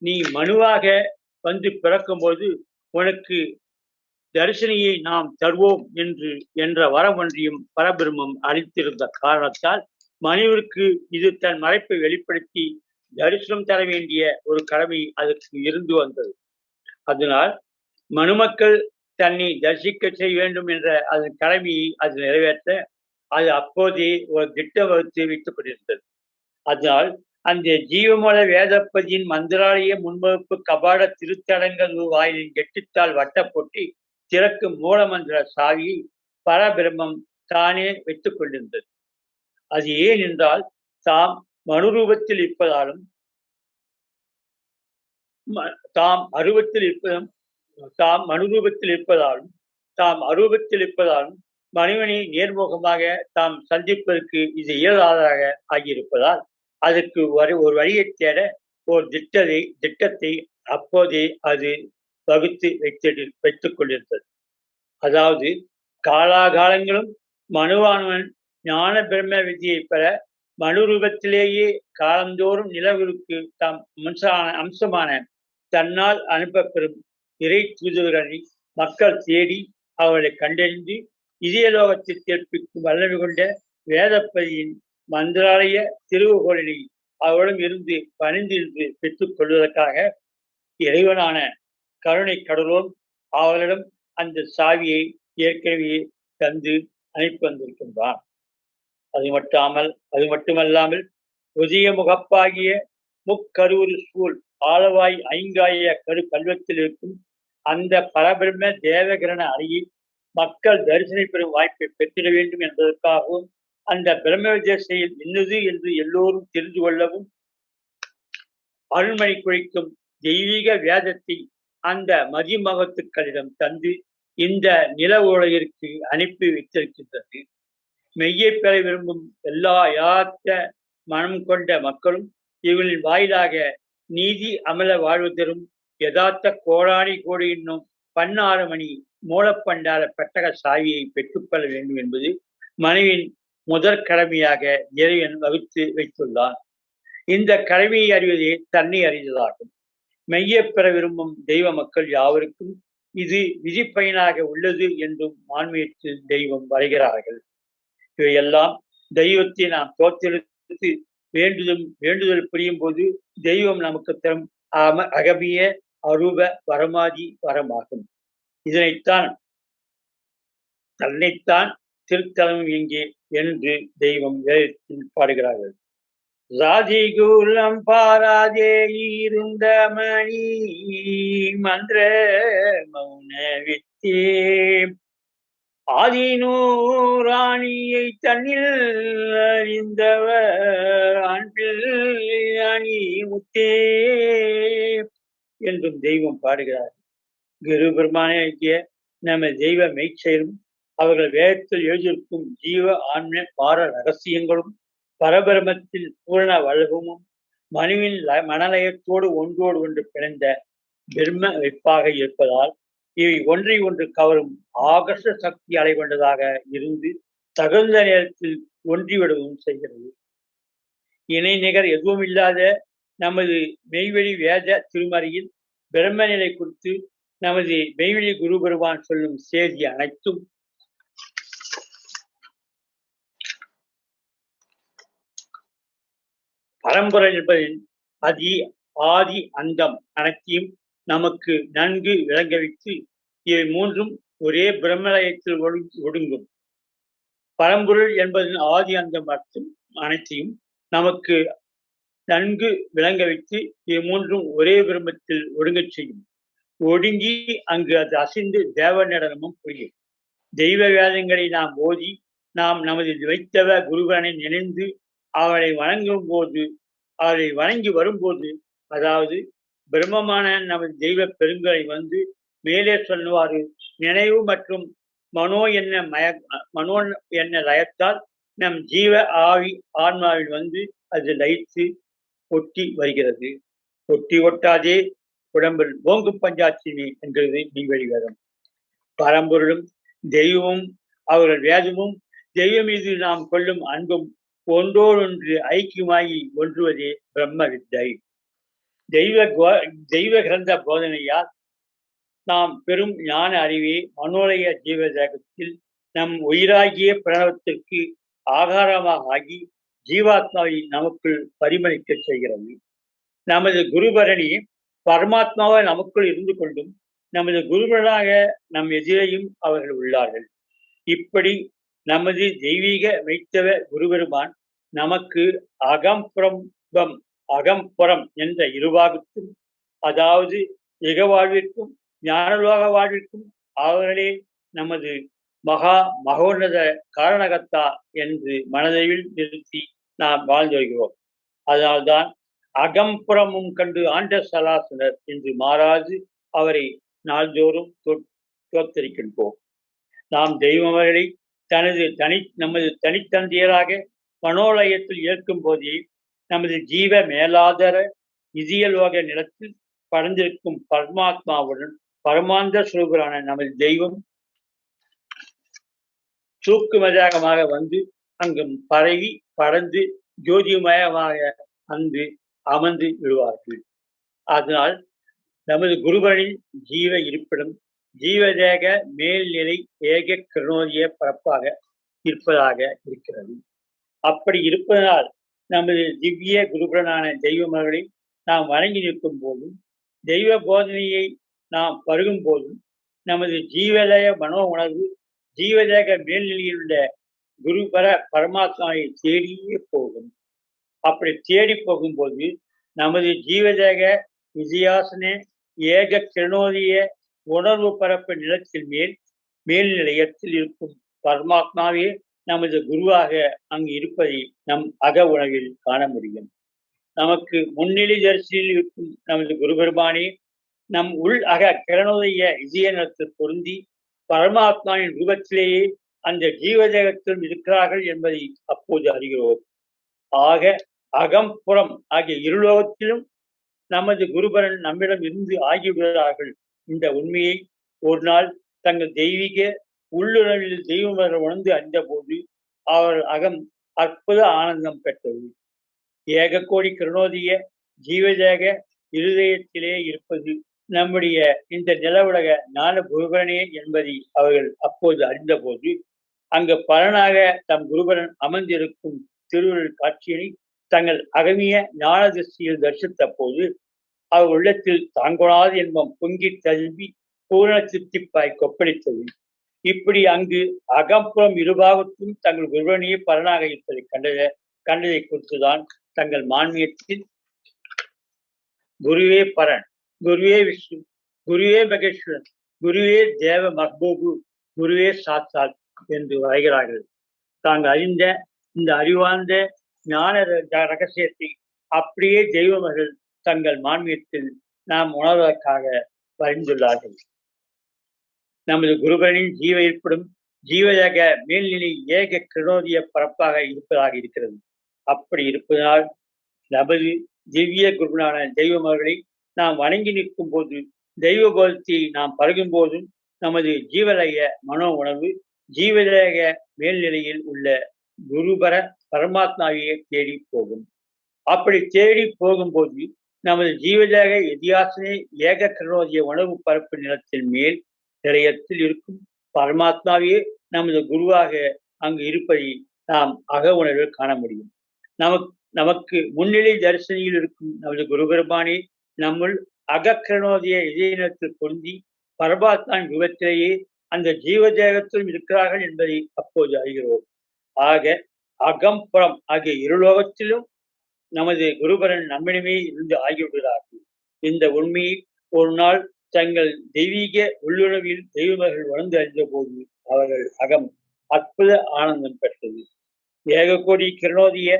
நீ மனுவாக வந்து பிறக்கும் போது உனக்கு தரிசனியை நாம் தருவோம் என்ற வரம் ஒன்றையும் பரபிரம்மம் அளித்திருந்த காரணத்தால் மனிதருக்கு இது தன் மறைப்பை வெளிப்படுத்தி தரிசனம் தர வேண்டிய ஒரு கடமை அதற்கு இருந்து வந்தது. அதனால் மனுமக்கள் தன்னை தரிசிக்க செய்ய வேண்டும் என்ற அதன் கடமையை அது நிறைவேற்ற அது அப்போதே ஒரு திட்ட வகுத்து வைத்துக் கொண்டிருந்தது. அதனால் அந்த ஜீவமூல வேதப்பதியின் மந்திராலய முன்வகுப்பு கபாட திருத்தடங்கள் வாயிலின் கெட்டித்தால் வட்ட போட்டி திறக்கும் மூலமந்திர சாவியை பரபிரம்மம் தானே வைத்துக் கொண்டிருந்தது. அது ஏன் என்றால் தாம் மனுரூபத்தில் இருப்பதாலும் தாம் அரூபத்தில் இருப்பதாலும் மனிதனை நேர்முகமாக தாம் சந்திப்பதற்கு இது இயலாததாக ஆகியிருப்பதால் அதற்கு ஒரு வழியை தேட ஒரு திட்டத்தை அப்போதே அது வகுத்து வைத்துக் கொண்டிருந்தது. அதாவது காலாகாலங்களும் மனுவானவன் ஞான பிரம்ம விதியை பெற மனுரூபத்திலேயே காலந்தோறும் நிலவுக்கு தாம் அம்சமான தன்னால் அனுப்பப்பெறும் இறை தூதுவர்களை மக்கள் தேடி அவர்களை கண்டறிந்து இதயலோகத்தில் தேர்ப்பிக்கும் வல்லமை கொண்ட வேதப்பதியின் மந்திராலய திருவுகோளினை அவரிடம் இருந்து பணிந்திருந்து பெற்றுக் கொள்வதற்காக இறைவனான கருணை கடலோன் அவர்களிடம் அந்த சாவியை ஏற்கனவே தந்து அனுப்பி வந்திருக்கின்றான். அது மட்டுமல்லாமல் உதய முகப்பாகிய முக்கருவுரு சூழ் ஆளவாய் ஐங்காய கரு கல்வத்தில் இருக்கும் அந்த பரபிரம்ம தேவகிரண அறையை மக்கள் தரிசனை பெறும் வாய்ப்பை பெற்றிட வேண்டும் என்பதற்காகவும் அந்த பிரம்ம விதேசையில் இன்னது என்று எல்லோரும் தெரிந்து கொள்ளவும் அருள்மணி குழிக்கும் தெய்வீக வேதத்தை அந்த மதிமகத்துக்களிடம் தந்து இந்த நில உலகிற்கு அனுப்பி வைத்திருக்கின்றது. மெய்யை பெற விரும்பும் எல்லா யதார்த்த மனம் கொண்ட மக்களும் இவர்களின் வாயிலாக நீதி அமல வாழ்வதரும் யதார்த்த கோடானி கோடி என்னும் 16 மணி மூலப்பண்டார பெட்டக சாவியை பெற்றுக்கொள்ள வேண்டும் என்பது மனைவின் முதற் கடமையாக இறைவன் வகுத்து வைத்துள்ளான். இந்த கடமையை அறிவதே தன்னை அறிந்ததாகும். மெய்யை பெற விரும்பும் தெய்வ மக்கள் யாவருக்கும் இது விதிப்பயனாக உள்ளது என்றும் ஆன்மீகத்தில் தெய்வம் வரைகிறார்கள். இவையெல்லாம் தெய்வத்தை நாம் தோற்றெடுத்து வேண்டுதல் புரியும் போது தெய்வம் நமக்கு தரும் அகமிய அரூப வரமாதி வரமாகும். இதனைத்தான் தன்னைத்தான் திருத்தலம் எங்கே என்று தெய்வம் வேதத்தில் பாடுகிறார்கள். ராதிகுலம் பாராதே இருந்த மணி மந்திர மௌன வித்தே ஆதினூராணியை தன்னில் அறிந்தவர் அன்பில் அணி முத்தே என்றும் தெய்வம் பாடுகிறார். குரு பெருமானிய நம்ம தெய்வ மெய்ச்செயலும் அவர்கள் வேதத்தில் எழுதியிருக்கும் ஜீவ ஆன்ம பார ரகசியங்களும் பரபிரமத்தில் பூரண வல்கமும் மனுவின் மனலயத்தோடு ஒன்றோடு ஒன்று பிணைந்த பிரம்ம வைப்பாக இருப்பதால் இவை ஒன்றை ஒன்று கவரும் ஆகர்ஷ சக்தி அலைகொண்டதாக இருந்து தகுந்த நேரத்தில் ஒன்றிவிடவும் செய்கிறது. இணை நிகர் எதுவும் இல்லாத நமது மெய்வெளி வேத திருமறையில் பிரம்ம நிலை குறித்து நமது மெய்வெளி குரு பெருமான் சொல்லும் செய்தி அனைத்தும் பரம்பரை என்பதின் ஆதி அந்தம் அனைத்தையும் நமக்கு நன்கு விளங்க வைத்து இவை மூன்றும் ஒரே பிரம்மலயத்தில் ஒடுங்கும். பரம்பொருள் என்பதன் ஆதி அந்தம் அனைத்தையும் நமக்கு நன்கு விளங்க வைத்து இவை மூன்றும் ஒரே பிரம்மத்தில் ஒடுங்கச் செய்யும். ஒடுங்கி அங்கு அது அசைந்து தேவ நடனமும் புரியும். தெய்வ வேதங்களை நாம் ஓதி நாம் நமது வைத்தவ குருவனை நினைந்து அவரை வணங்கும் போது அவரை வணங்கி வரும்போது அதாவது பிரம்மமான நமது தெய்வ பெருங்கலை வந்து மேலே சொல்லுவாரு நினைவு மற்றும் மனோ என்ன லயத்தால் நம் ஜீவ ஆவி ஆன்மாவில் வந்து அது லயித்து ஒட்டி வருகிறது. ஒட்டி ஒட்டாதே உடம்பில் ஓங்கும் பஞ்சாட்சினி என்கிறது மெய்வழி வேதம். பரம்பொருளும் தெய்வமும் அவர்கள் வேதமும் தெய்வ மீது நாம் கொள்ளும் அன்பும் ஒன்றோடொன்று ஐக்கியமாகி ஒன்றுவதே பிரம்ம வித்தை. தெய்வ கிரந்த போதனையால் நாம் பெரும் ஞான அறிவே மனோலய ஜீவ தேகத்தில் நம் உயிராகிய பிரணவத்திற்கு ஆகாரமாக ஆகி ஜீவாத்மாவை நமக்குள் பரிமளிக்க செய்கிறது. நமது குருபரணி பரமாத்மாவை நமக்குள் இருந்து கொண்டும் நமது குருபரனாக நம் எதிரையும் அவர்கள் உள்ளார்கள். இப்படி நமது தெய்வீக மெய்த்தவ குருபெருமான் நமக்கு அகம்புறம் என்ற இருவாகத்தும் அதாவது இக வாழ்விற்கும் ஞானலோக வாழ்விற்கும் அவர்களே நமது மகோன்னத காரணகத்தா என்று மனதளவில் நிறுத்தி நாம் வாழ்ந்து வருகிறோம். அதனால்தான் அகம்புறமும் கண்டு ஆண்ட சலாசனர் என்று மாறாது அவரை நாள்தோறும் தோத்தரிக்கின்றோம். நாம் தெய்வங்களை நமது தனித்தந்தையராக மனோலயத்தில் ஏற்கும் போதே நமது ஜீவ மேலாதர இதியலோக நிலத்தில் பறந்திருக்கும் பரமாத்மாவுடன் பரமாந்த சுரூபரான நமது தெய்வம் தூக்குமதகமாக வந்து அங்கும் பரவி பறந்து ஜோதிமயமாக அமர்ந்து விடுவார்கள். அதனால் நமது குருவனின் ஜீவ இருப்பிடம் ஜீவதேக மேல்நிலை ஏக கிருணோதிய பரப்பாக இருப்பதாக இருக்கிறது. அப்படி இருப்பதனால் நமது திவ்ய குருபரனான தெய்வமர்களை நாம் வணங்கி நிற்கும் போதும் தெய்வ போதனையை நாம் பருகும் போதும் நமது ஜீவதய மனோ உணர்வு ஜீவதேக மேல்நிலையில் உள்ள குருபர பரமாத்மாவை தேடியே போகும். அப்படி தேடி போகும்போது நமது ஜீவதேக விஜயாசன ஏக கிருணோதிய உணர்வு பரப்பு நிலத்தில் மேல்நிலையத்தில் இருக்கும் பரமாத்மாவே நமது குருவாக அங்கு இருப்பதை நம் அக உணவில் காண முடியும். நமக்கு முன்னிலை தரிசனில் இருக்கும் நமது குருபெருமானே நம் உள் அக கிரணோதய இதயத்தில் பொருந்தி பரமாத்மாவின் ரூபத்திலேயே அந்த ஜீவதேகத்திலும் இருக்கிறார்கள் என்பதை அப்போது அறிகிறோம். ஆக அகம்புறம் ஆகிய இருலோகத்திலும் நமது குருபரன் நம்மிடம் இருந்து ஆகிவிடுகிறார்கள். இந்த உண்மையை ஒரு நாள் தங்கள் தெய்வீக உள்ளுணர்வில் தெய்வமர்கள் உணர்ந்து அறிந்த போது அவர் அகம் அற்புத ஆனந்தம் பெற்றது. ஏக கோடி கிருணோதிய ஜீவதேக இருதயத்திலே இருப்பது நம்முடைய இந்த நிலவுலக ஞான குருபரனே என்பதை அவர்கள் அப்போது அறிந்த போது அங்கு பலனாக தம் குருபரன் அமர்ந்திருக்கும் திருவுருள் காட்சியினை தங்கள் அகமிய ஞான திருஷ்டியில் தரிசித்த போது அவர் உள்ளத்தில் தாங்கொணாத இன்பம் பொங்கி தழும்பி பூரண திருப்திப்பாய் கொப்பளித்தது. இப்படி அங்கு அகம்புறம் இருபாகத்தும் தங்கள் குருவனையே பலனாக இருப்பதை கண்டதை குறித்துதான் தங்கள் மான்மியத்தில் குருவே பரன், குருவே விஷ்ணு, குருவே மகேஸ்வரன், குருவே தேவ மஹ்பூபு, குருவே சாத்தால் என்று வரைகிறார்கள். தாங்கள் அறிந்த இந்த அறிவார்ந்த ஞான ரகசியத்தை அப்படியே தெய்வமர்கள் தங்கள் மான்மியத்தில் நாம் உணர்வதற்காக வரைந்துள்ளார்கள். நமது குருபரனின் ஜீவ இருப்பிடும் ஜீவயாக மேல்நிலை ஏக கிருணோதிய பரப்பாக இருப்பதாக இருக்கிறது. அப்படி இருப்பதனால் நமது திவ்ய குருனான தெய்வமர்களை நாம் வணங்கி நிற்கும் போது, தெய்வ போதத்தை நாம் பருகும் போதும் நமது ஜீவலய மனோ உணர்வு ஜீவதேக மேல்நிலையில் உள்ள குருபர பரமாத்மாவையே தேடி போகும். அப்படி தேடி போகும்போது நமது ஜீவதேக எதியாசனே ஏக கிருணோதிய உணவு பரப்பு நிலத்தின் மேல் நிலையத்தில் இருக்கும் பரமாத்மாவையே நமது குருவாக அங்கு இருப்பதை நாம் அக உணர்வில் காண முடியும். நமக்கு முன்னிலை தரிசனியில் இருக்கும் நமது குருபெருமானே நம்முள் அகக்கிரணோதிய இதயத்தில் பொருந்தி பரமாத்மாவின் ரூபத்திலேயே அந்த ஜீவதேகத்திலும் இருக்கிறார்கள் என்பதை அப்போது அறிகிறோம். ஆக அகம்புறம் ஆகிய இருலோகத்திலும் நமது குருபரன் நம்மிடமே இருந்து ஆகிவிடுகிறார்கள். இந்த உண்மையை ஒரு நாள் தங்கள் தெய்வீக உள்ளுணர்வில் தெய்வமர்கள் உணர்ந்து அறிந்த போது அவர்கள் அகம் அற்புத ஆனந்தம் பெற்றது. ஏககோடி கிரணோதிய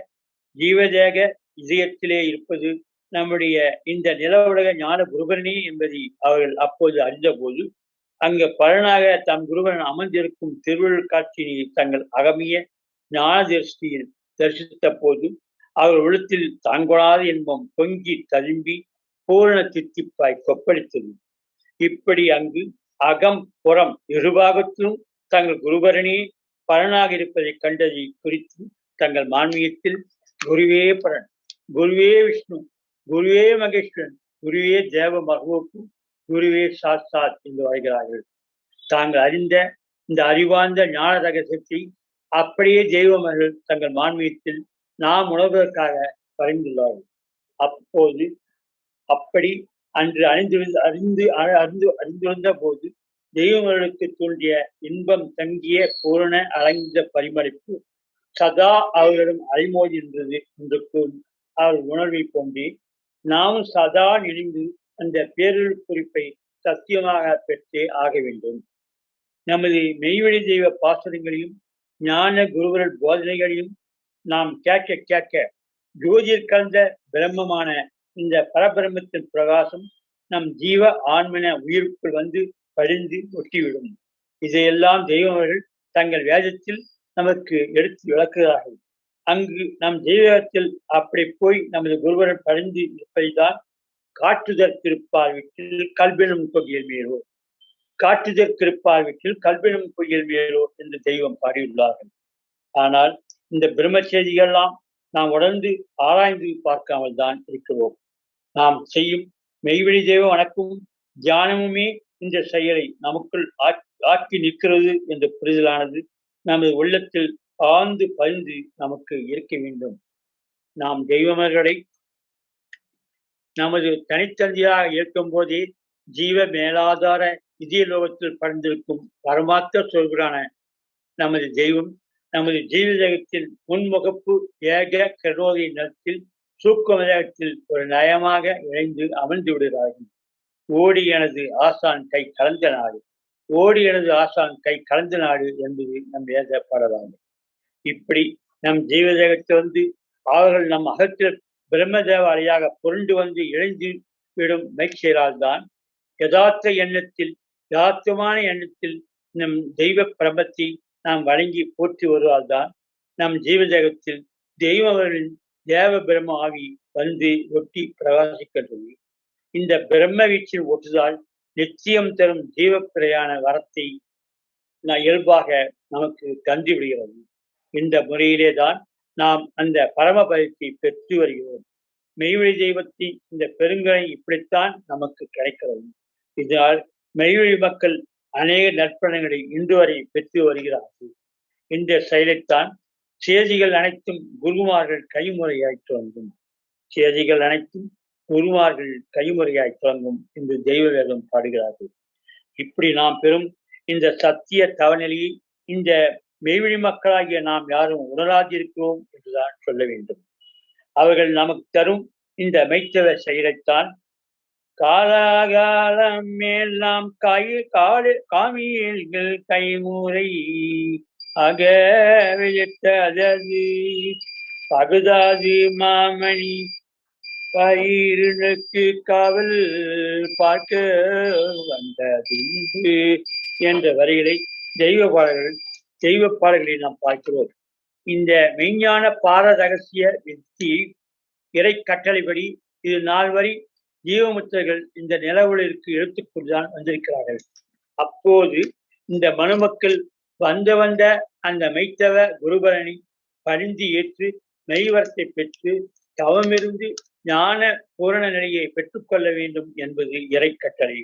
ஜீவதேக இதயத்திலே இருப்பது நம்முடைய இந்த நில உலக ஞான குருபரனே என்பதை அவர்கள் அப்போது அறிந்த போது அங்கு பலனாக தம் குருபரன் அமர்ந்திருக்கும் திருவள்ளுவர் காட்சியை தங்கள் அகமிய ஞான திருஷ்டியில் தரிசித்த போது அவர் உள்ளத்தில் தாங்கொணாத இன்பம் பொங்கி தழும்பி பூரண திருப்திப்பாய் கொப்பளித்தது. இப்படி அங்கு அகம் புறம் இருபாகத்திலும் தங்கள் குருபரனே பலனாக இருப்பதை கண்டதை குறித்து தங்கள் மான்மியத்தில் குருவே பரன், குருவே விஷ்ணு, குருவே மகேஸ்வரன், குருவே தேவ மஹ்பூபு, குருவே சாஸ்தாத் என்று வருகிறார்கள். தாங்கள் அறிந்த இந்த அறிவார்ந்த ஞான ரகசியத்தை அப்படியே தெய்வமர்கள் தங்கள் மான்மியத்தில் நாம் உணர்வதற்காக பரிந்துள்ளார்கள். அப்போது அப்படி அன்று அறிந்திருந்த போது தெய்வங்களுக்கு தோன்றிய இன்பம் தங்கிய பூரண அலங்கிய பரிமளிப்பு சதா அவர்களிடம் அலைமோதி இருந்தது என்று கூறும் அவர் உணர்வை கொண்டு நாமும் சதா நினைந்து அந்த பேரொரு குறிப்பை சத்தியமாக பெற்றே ஆக வேண்டும். நமது மெய்வழி தெய்வ பாசனங்களையும் ஞான குருவர்கள் போதனைகளையும் நாம் கேட்க கேட்க ஜோதியில் கலந்த பிரம்மமான இந்த பரபிரம்மத்தின் பிரகாசம் நம் ஜீவ ஆன்மன உயிருக்குள் வந்து படிந்து ஒட்டிவிடும். இதையெல்லாம் தெய்வமர்கள் தங்கள் வேதத்தில் நமக்கு எடுத்து விளக்குகிறார்கள். அங்கு நம் தெய்வத்தில் அப்படி போய் நமது குருவரன் படிந்து இருப்பதைதான் காட்டுதற்கிருப்பார் வீட்டில் கல்வினும் கொடியல் மேலோ, காட்டுதற்கிருப்பார் வீட்டில் கல்வினும் கொடியல் மேலோ என்று தெய்வம் பாடியுள்ளார்கள். ஆனால் இந்த பிரம்ம செய்திகள்லாம் நாம் உணர்ந்து ஆராய்ந்து பார்க்காமல் தான் இருக்கிறோம். நாம் செய்யும் மெய்வழி தெய்வ வணக்கமும் தியானமுமே இந்த செயலை நமக்குள் ஆக்கி நிற்கிறது என்ற புரிதலானது நமது உள்ளத்தில் ஆழ்ந்து பதிந்து நமக்கு இருக்க வேண்டும். நாம் தெய்வமர்களை நமது தனித்தந்தையாக இருக்கும் போதே ஜீவ மேலாதார இதய லோகத்தில் பறந்திருக்கும் பரமார்த்த சொல்கிறான நமது தெய்வம் நமது ஜீவதேகத்தில் முன்முகப்பு ஏக கரோதி நிலத்தில் சூக்கமதத்தில் ஒரு நயமாக இணைந்து அமர்ந்து விடுகிறார்கள். ஓடி எனது ஆசான் கை கலந்த நாடு, ஓடி எனது ஆசான் கை கலந்த நாடு என்பது நம் எழுதப்படலாம். இப்படி நம் ஜீவதேகத்தில் வந்து அவர்கள் நம் அகத்தில் பிரம்ம தேவாலயாக புரண்டு வந்து இணைந்து விடும் மெய்ச்செயலால்தான் யதார்த்த எண்ணத்தில் யதார்த்தமான எண்ணத்தில் நம் தெய்வ பிரபத்தை நாம் வழங்கி போற்றி வருவதால்தான் நம் ஜீவதேகத்தில் தெய்வங்களின் தேவ பிரம்ம ஆவி வந்து ஒட்டி பிரகாசிக்கின்றது. இந்த பிரம்ம வீச்சில் ஒட்டுதால் நிச்சயம் தரும் ஜீவ பிரயாண வரத்தை இயல்பாக நமக்கு தந்து விடுகிறது. இந்த முறையிலே தான் நாம் அந்த பரமபதத்தை பெற்று வருகிறோம். மெய்வழி தெய்வத்தை இந்த பெருங்கலை இப்படித்தான் நமக்கு கிடைக்கிறது. இதனால் மெய்வழி மக்கள் அநேக நற்பலன்களை இன்று வரை பெற்று வருகிறார்கள். இந்த செயலைத்தான் செய்திகள் அனைத்தும் குருமார்கள் கைமுறையாற்ற வேண்டும். செய்திகள் அனைத்தும் குருமார்கள் கைமுறையாய் தொடங்கும் என்று தெய்வ வேதம் பாடுகிறார்கள். இப்படி நாம் பெறும் இந்த சத்திய தவநிலையை இந்த மெய்வழி மக்களாகிய நாம் யாரும் உணராதிருக்கிறோம் என்றுதான் சொல்ல வேண்டும். அவர்கள் நமக்கு தரும் இந்த மெய்த்தவ செயலைத்தான் காலாகாலம் எல்லாம் காமியல்கள் கைமுறை அக விழித்தது பகுதாது மாமணி பயிருக்கு காவல் பார்க்க வந்தது என்ற வரிகளை தெய்வ பாடல்களை நாம் பார்க்கிறோம். இந்த மெய்ஞான பார ரகசிய வித்தி இறை கட்டளைப்படி இது நாள் வரை ஜீவமுத்தர்கள் இந்த நிலவுலகிற்கு எடுத்துக்கொண்டுதான் வந்திருக்கிறார்கள். அப்போது இந்த மனுமக்கள் வந்த அந்த மெய்த்தவ குருபரனை பணிந்து ஏற்று மெய்வரத்தை பெற்று தவமிருந்து ஞான பூரண நிலையை பெற்றுக்கொள்ள வேண்டும் என்பது இறை கட்டளை.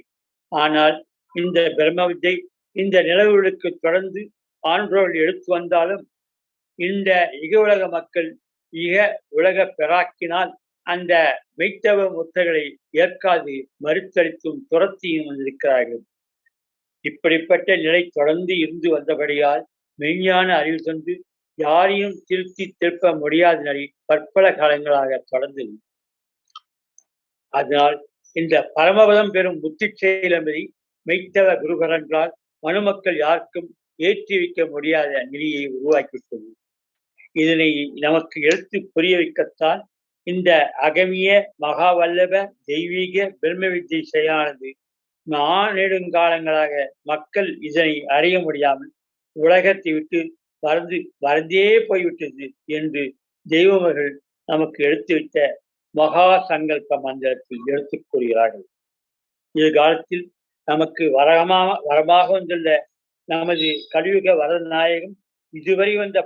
ஆனால் இந்த பிரம்ம வித்தை இந்த நிலவுகளுக்கு தொடர்ந்து ஆன்றோர்கள் எடுத்து வந்தாலும் இந்த இக உலக மக்கள் இக உலக பெறாக்கினால் அந்த மெய்த்தவ முத்தர்களை ஏற்காது மறுத்தளித்தும் துரத்தியும் வந்திருக்கிறார்கள். இப்படிப்பட்ட நிலை தொடர்ந்து இருந்து வந்தபடியால் மெய்ஞான அறிவு தந்து யாரையும் திருப்ப முடியாத நிலை பற்பல காலங்களாக தொடர்ந்தது. அதனால் இந்த பரமபதம் பெறும் முத்தி செயல் என்பதை மெய்த்தவ குருபரன்களால் மனுமக்கள் யாருக்கும் ஏற்றி வைக்க முடியாத நிலையை உருவாக்கிவிட்டது. இதனை நமக்கு எடுத்து புரிய வைக்கத்தான் இந்த அகமிய மகாவல்லப தெய்வீக பிரம்ம வித்தை செயலானது நெடுங்காலங்களாக மக்கள் இதனை அறிய முடியாமல் உலகத்தை விட்டு வறந்தே போய்விட்டது என்று தெய்வமர்கள் நமக்கு எடுத்து வைத்த மகா சங்கல்ப மந்திரத்தில் எடுத்துக் கூறுகிறார்கள். காலத்தில் நமக்கு வரமாக வந்துள்ள நமது கலியுக வரநாயகம் இதுவரை வந்த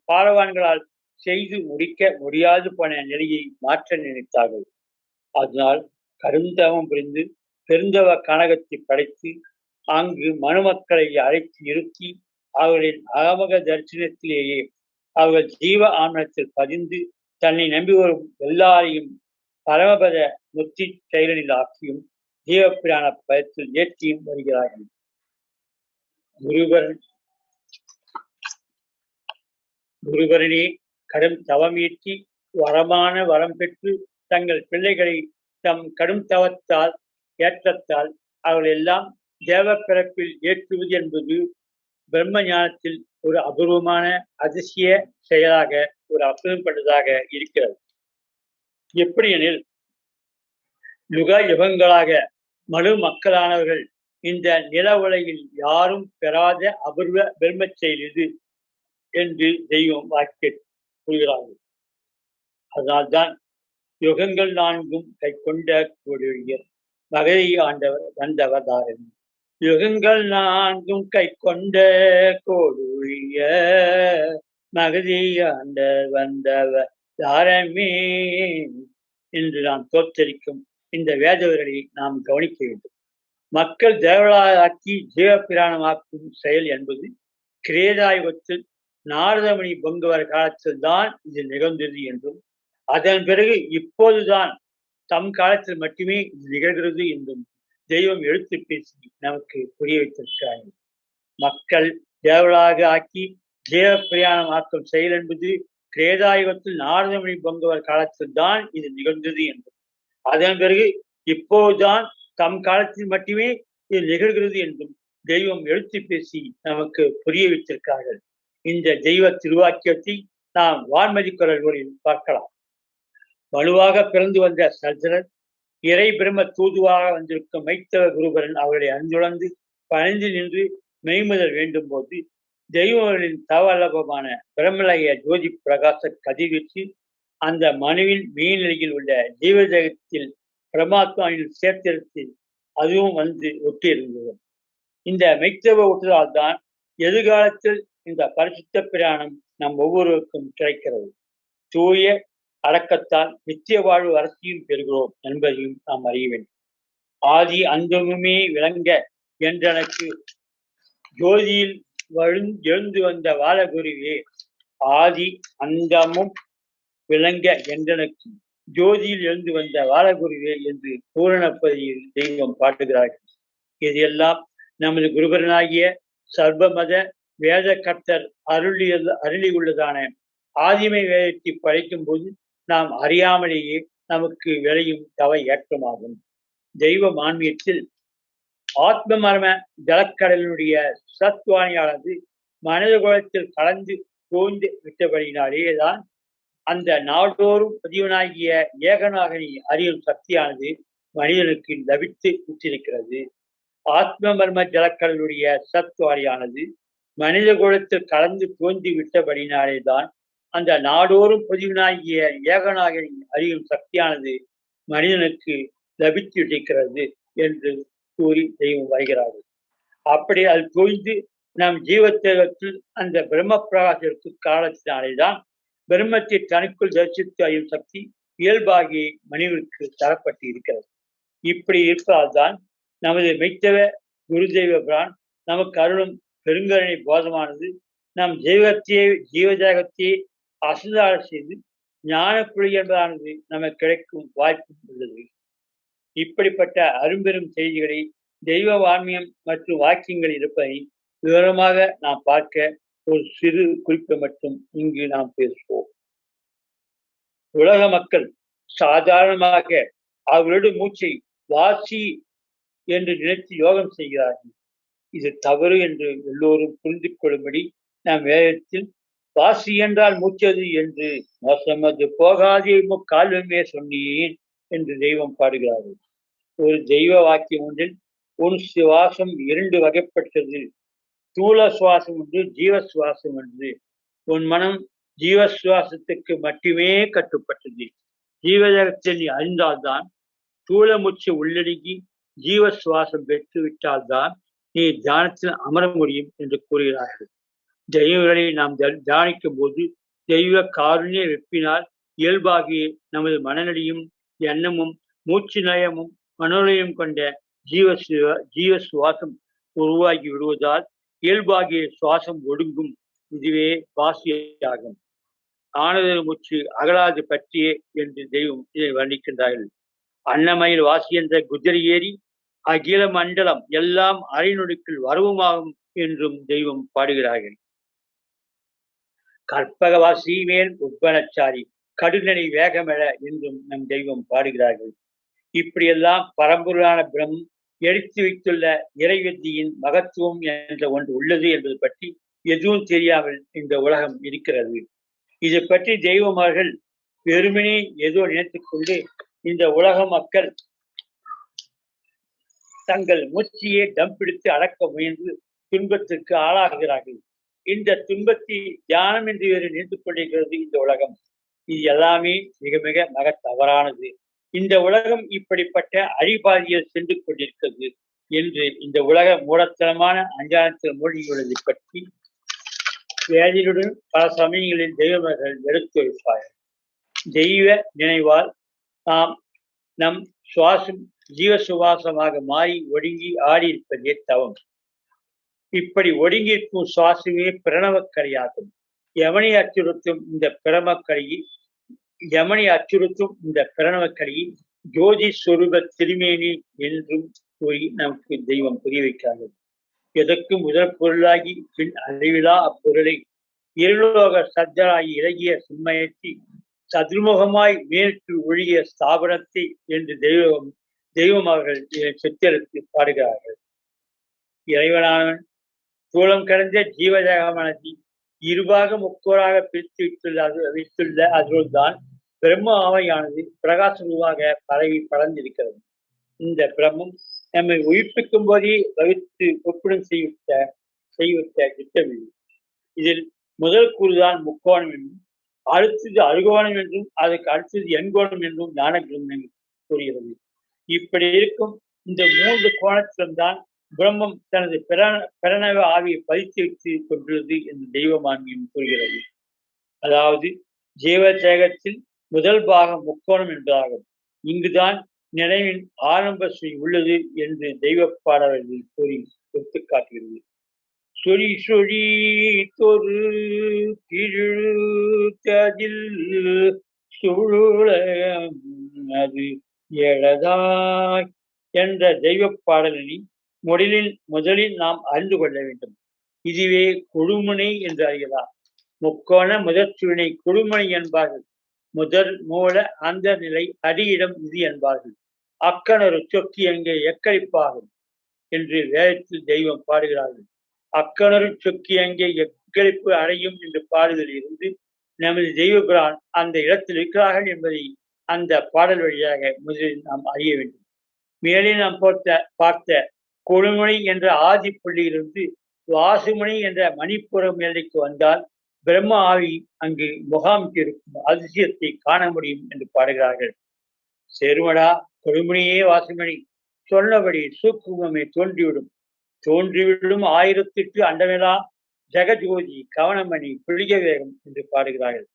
பாலவான்களால் செய்து முடிக்க முடியாது போன நிலையை மாற்ற நினைத்தார்கள். அதனால் கருந்தவம் புரிந்து பெருந்தவ கனகத்தை படைத்து அங்கு மனுமக்களை அழைத்து இருத்தி அவர்களின் அகமக தரிசனத்திலேயே அவர்கள் ஜீவ ஆமணத்தில் பதிந்து தன்னை நம்பி வரும் எல்லாரையும் பரமபத முத்தி செயலில் ஆக்கியும் ஜீவப்பிரான பயத்தில் ஏற்றியும் வருகிறார்கள். குருபரனே கடும் தவமீற்றி வரமான வரம் பெற்று தங்கள் பிள்ளைகளை தம் கடும் தவத்தால் ஏற்றத்தால் அவர்கள் எல்லாம் தேவ பிறப்பில் ஏற்றுவது என்பது பிரம்ம ஞானத்தில் ஒரு அபூர்வமான அதிசய செயலாக ஒரு அற்புதப்பட்டதாக இருக்கிறது. எப்படி எனில் யுக யுகங்களாக மனு மக்களானவர்கள் இந்த நில உலகில் யாரும் பெறாத அபூர்வ பிரம்ம செயல் இது என்று தெய்வம் வாக்கிய கூறுகிறார்கள். அதனால்தான் யுகங்கள் நான்கும் கை கொண்ட கூடியர் வகை ஆண்டவர் வந்தவர் தாரணி. யுகங்கள் நான்கும் கை கொண்ட கோடுய மகதி ஆண்ட வந்தவர் தாரமே என்று நாம் தோற்றரிக்கும் இந்த வேதவர்களை நாம் கவனிக்க வேண்டும். மக்கள் தேவளாக்கி ஜீவபிராணமாக்கும் செயல் என்பது கிரேதாயுகத்தில் நாரதமணி பொங்குவர் காலத்தில் தான் இது நிகழ்ந்தது என்றும் அதன் பிறகு இப்போதுதான் தம் காலத்தில் மட்டுமே இது நிகழ்கிறது என்றும் தெய்வம் எடுத்து பேசி நமக்கு புரிய வைத்திருக்கிறார்கள். மக்கள் தேவளாக ஆக்கி ஜீவபிரயாணம் ஆக்கும் செயல் என்பது கிரேதாயுகத்தில் நாரதமணி பொங்குவர் காலத்தில் தான் இது நிகழ்ந்தது என்றும் அதன் பிறகு இப்போதுதான் தம் காலத்தில் மட்டுமே இது நிகழ்கிறது என்றும் தெய்வம் எடுத்து பேசி நமக்கு புரிய வைத்திருக்கிறார்கள். இந்த தெய்வ திருவாக்கியத்தை நாம் வான்மதி குரல்களில் பார்க்கலாம். வலுவாக பிறந்து வந்த சர்ஜனர் இறை பிரம்ம தூதுவாக வந்திருக்கும் மைத்தவ குருபரன் அவர்களை அன்புணர்ந்து பணிந்து நின்று மெய்முதல் வேண்டும் போது தெய்வங்களின் தவலபமான பிரம்மலய ஜோதி பிரகாச கதிர்வீச்சு அந்த மனுவின் மேல்நிலையில் உள்ள ஜீவதேகத்தில் பிரமாத்மாவின் சேர்த்திடத்தில் அதுவும் வந்து ஒட்டியிருந்தது. இந்த மெய்த்தவ ஒட்டுதலால் தான் எதிர்காலத்தில் இந்த பரிசுத்த பிராணம் நம் ஒவ்வொருவருக்கும் கிடைக்கிறது. தூய அடக்கத்தால் நித்திய வாழ்வு அரசியும் பெறுகிறோம் என்பதையும் நாம் அறிய வேண்டும். ஆதி அந்தமுமே விளங்க என்றனக்கு ஜோதியில் எழுந்து வந்த வாழகுருவே ஆதி அந்தமும் விளங்க என்றனக்கு ஜோதியில் இருந்து வந்த வாழகுருவே என்று பூரணப்பதியில் தெய்வம் பாட்டுகிறார்கள். இது எல்லாம் நமது குருபரனாகிய சர்வமத வேத கர்த்தர் அருளி உள்ளதான ஆதிமை வேதத்தை படைக்கும் போது நாம் அறியாமலேயே நமக்கு விளையும் தவ ஏற்றமாகும். தெய்வ மான்மியத்தில் ஆத்ம மர்ம ஜலக்கடலினுடைய சத்வானியானது மனித குலத்தில் கலந்து தோய்ந்து விட்டபடினாலேதான் அந்த நாடோறும் பதிவனாகிய ஏகநாகனை அறியும் சக்தியானது மனிதனுக்கு லபித்து விட்டிருக்கிறது. ஆத்ம மர்ம ஜலக்கடலுடைய சத்வாரியானது மனித குலத்தில் கலந்து தோன்றி விட்டபடினாலேதான் அந்த நாடோறும் பதிவனாகிய ஏகநாகனை அறியும் சக்தியானது மனிதனுக்கு லபித்து விட்டிருக்கிறது என்று கூறி தெய்வம் வருகிறார்கள். அப்படி அது தோய்ந்து நம் ஜீவத்தேகத்தில் அந்த பிரம்ம பிரகாசத்திற்கு காலத்தினாலேதான் பிரம்மத்தை தனக்குள் தரிசித்து அறியும் சக்தி இயல்பாகி மனிதனுக்கு தரப்பட்டு இருக்கிறது. இப்படி இருப்பதால்தான் நமது மெய்த்தவ குருதெய்வ பிரான் நமக்கு அருளும் பெருங்கருணை போதமானது நம் ஜீவதேகத்தையே அசுதார செய்து ஞான புலி என்பதானது நமக்கு கிடைக்கும் வாய்ப்பும் உள்ளது. இப்படிப்பட்ட அரும்பெரும் செய்திகளை தெய்வ வான்மியம் மற்றும் வாக்கியங்கள் இருப்பதை விவரமாக நாம் பார்க்க ஒரு சிறு குறிப்பை மட்டும் இங்கு நாம் பேசுவோம். உலக மக்கள் சாதாரணமாக அவர்களுடைய மூச்சை வாசி என்று நினைத்து யோகம் செய்கிறார்கள். இது தவறு என்று எல்லோரும் புரிந்து கொள்ளும்படி நாம் வேதத்தில் வாசி என்றால் மூச்சது என்று மோசமது போகாதே முக்கால்வமே சொன்னேன் என்று தெய்வம் பாடுகிறார்கள். ஒரு தெய்வ வாக்கியம் ஒன்றில் உன் சுவாசம் 2 வகைப்பட்டது. ஸ்தூல சுவாசம் ஒன்று, ஜீவ சுவாசம் ஒன்று. உன் மனம் ஜீவ சுவாசத்துக்கு மட்டுமே கட்டுப்பட்டது. ஜீவதேகத்தை நீ அறிந்தால்தான் ஸ்தூல மூச்சை உள்ளடங்கி ஜீவ சுவாசம் பெற்றுவிட்டால்தான் நீ தியானத்தில் அமர முடியும் என்று கூறுகிறார்கள். தெய்வங்களை நாம் தியானிக்கும் போது தெய்வ காருண்ய வெப்பினால் இயல்பாகிய நமது மனநடியும் எண்ணமும் மூச்சு நயமும் மனோலயம் கொண்ட ஜீவ சுவாசம் உருவாகி விடுவதால் இயல்பாகிய சுவாசம் ஒடுங்கும். இதுவே வாசியாகும். ஆனதொரு மூச்சு அகலாது பற்றியே என்று தெய்வம் இதை வர்ணிக்கின்றார்கள். அன்னமயில் வாசி என்ற குதிரை ஏறி அகில மண்டலம் எல்லாம் அரைநொடிக்குள் வரவுமாகும் என்றும் தெய்வம் பாடுகிறார்கள். கற்பக வாசி மேல் உப்பனச்சாரி கடுநடை வேகமெழ என்றும் நம் தெய்வம் பாடுகிறார்கள். இப்படியெல்லாம் பரம்பொருளான பிரம்மம் எடுத்து வைத்துள்ள இறைவித்தியின் மகத்துவம் என்ற ஒன்று உள்ளது என்பது பற்றி எதுவும் தெரியாமல் இந்த உலகம் இருக்கிறது. இதை பற்றி தெய்வம் அவர்கள் வெறுமனே ஏதோ நினைத்துக் கொண்டு இந்த உலக மக்கள் தங்கள் மூச்சையே பிடித்து அடக்க முயன்று துன்பத்திற்கு ஆளாகிறார்கள். இந்த துன்பத்தை தியானம் என்று வேறு நினைத்துக் கொண்டிருக்கிறது இந்த உலகம். இது எல்லாமே மிக மிக தவறானது. இந்த உலகம் இப்படிப்பட்ட அழிபாதியில் சென்று கொண்டிருக்கிறது என்று இந்த உலக மூடத்தனமான அஞ்ஞானத்தில் மூழ்கியுள்ளதை பற்றி வேதியுடன் பல சமயங்களில் தெய்வங்கள் எடுத்துரைப்பார்கள். தெய்வ நினைவால் நம் சுவாசம் ஜீவ சுவாசமாக மாறி ஒடுங்கி ஆடி இருப்பதே தவம். இப்படி ஒடுங்கி இருக்கும் சுவாசமே பிரணவக்கரையாகும். யமனை அச்சுறுத்தும் இந்த பிரணவக்கரையை ஜோதி சொரூப திருமேனி என்றும் கூறி நமக்கு தெய்வம் புரிய வைக்கிறார்கள். எதற்கும் முதல் பொருளாகி பின் அறிவிலா அப்பொருளை இருலோக சத்தராகி இலகிய சின்மயத்தை சதுர்முகமாய் மேற்கு ஒழிய ஸ்தாபனத்தை என்று தெய்வம் அவர்கள் சித்தரித்து பாடுகிறார்கள். இறைவனானவன் தூளம் கடந்த ஜீவதேகமானது இருபாக முக்கோராக பிரித்து வைத்துள்ள அதோடுதான் பிரம்ம ஆவையானது பிரகாச உருவாக பறந்திருக்கிறது. இந்த பிரம்மம் நம்மை உயிர்ப்பிக்கும் போதே வகுத்து ஒப்புடன் செய்வித்த திட்டமில்லை. இதில் முதல் கூறுதான் முக்கோணம் என்றும், அடுத்தது அறுகோணம் என்றும், அதுக்கு அடுத்தது எண்கோணம் என்றும் ஞானகிரம் கூறுகிறது. இப்படி இருக்கும் இந்த 3 கோணத்திலும் தான் பிரம்மம் தனது பிரணவ ஆவியை பதித்து வைத்து கொண்டுள்ளது என்று தெய்வமான்மியம் கூறுகிறது. அதாவது ஜீவ தேகத்தில் முதல் பாகம் முக்கோணம் என்பதாகும். இங்குதான் நினைவின் ஆரம்ப சுழி உள்ளது என்று தெய்வ பாடல்களில் கூறி எடுத்துக்காட்டுகிறது. சொறி சொறி தொரு கிழித்ததில் சூழுலகம் அது எழதாய் என்ற தெய்வப் பாடலினை முதலில் நாம் அறிந்து கொள்ள வேண்டும். இதுவே கொடுமுனை என்று அறியலாம். முக்கோண முதற்சுவினை கொடுமுனை என்பார்கள். முதல் மூல அந்த நிலை அடியிடம் இது என்பார்கள். அக்கணரு சொக்கி அங்கே எக்களிப்பாகும் என்று வேதத்தில் தெய்வம் பாடுகிறார்கள். அக்கணரு சொக்கி அங்கே எக்களிப்பு அடையும் என்று பாடுதலில் இருந்து நமது தெய்வபிரான் அந்த இடத்தில் இருக்கிறார்கள் என்பதை அந்த பாடல் வழியாக முதலில் நாம் அறிய வேண்டும். மேலே நாம் பார்த்த கொடுமுனை என்ற ஆதி புள்ளியிலிருந்து வாசுமணி என்ற மணிப்புறம் எல்லைக்கு வந்தால் பிரம்ம ஆவி அங்கு முகாமிட்டிருக்கும் அதிசயத்தை காண முடியும் என்று பாடுகிறார்கள். செருமடா கொடுமுனியே வாசுமணி சொன்னபடி சூக்குமமே தோன்றிவிடும் 1008 அண்டமெல்லாம் ஜெகஜோதி கவனமணி பிழிக வேகம் என்று பாடுகிறார்கள்.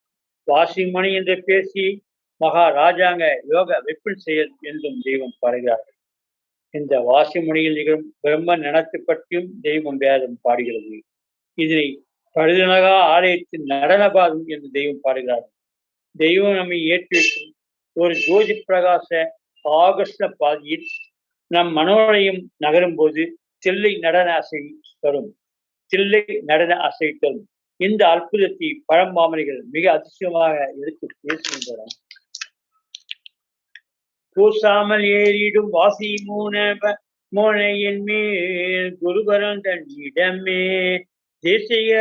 வாசிமணி என்ற பேசி மகாராஜாங்க யோக வெப்பில் செயல் என்றும் தெய்வம் பாடுகிறார்கள். இந்த வாசிமொழியில் நிகழும் பிரம்ம நடத்து பற்றியும் தெய்வம் வேதம் பாடுகிறது. இதனை பழுதுநகா ஆலயத்தின் நடனபாதம் என்று தெய்வம் பாடுகிறார்கள். தெய்வம் நம்மை ஏற்றிருக்கும் ஒரு ஜோதி பிரகாச ஆகஸ்ட பாதியில் நம் மனோலயம் நகரும் போது தில்லை நடன அசை தரும். இந்த அற்புதத்தை பழம்பாமணிகள் மிக அதிசயமாக எடுத்து பேசுகின்றனர். பூசாமல் ஏறிடும் வாசி மோனையின் மேல் குருபரன் தன்னிடமே தேசிய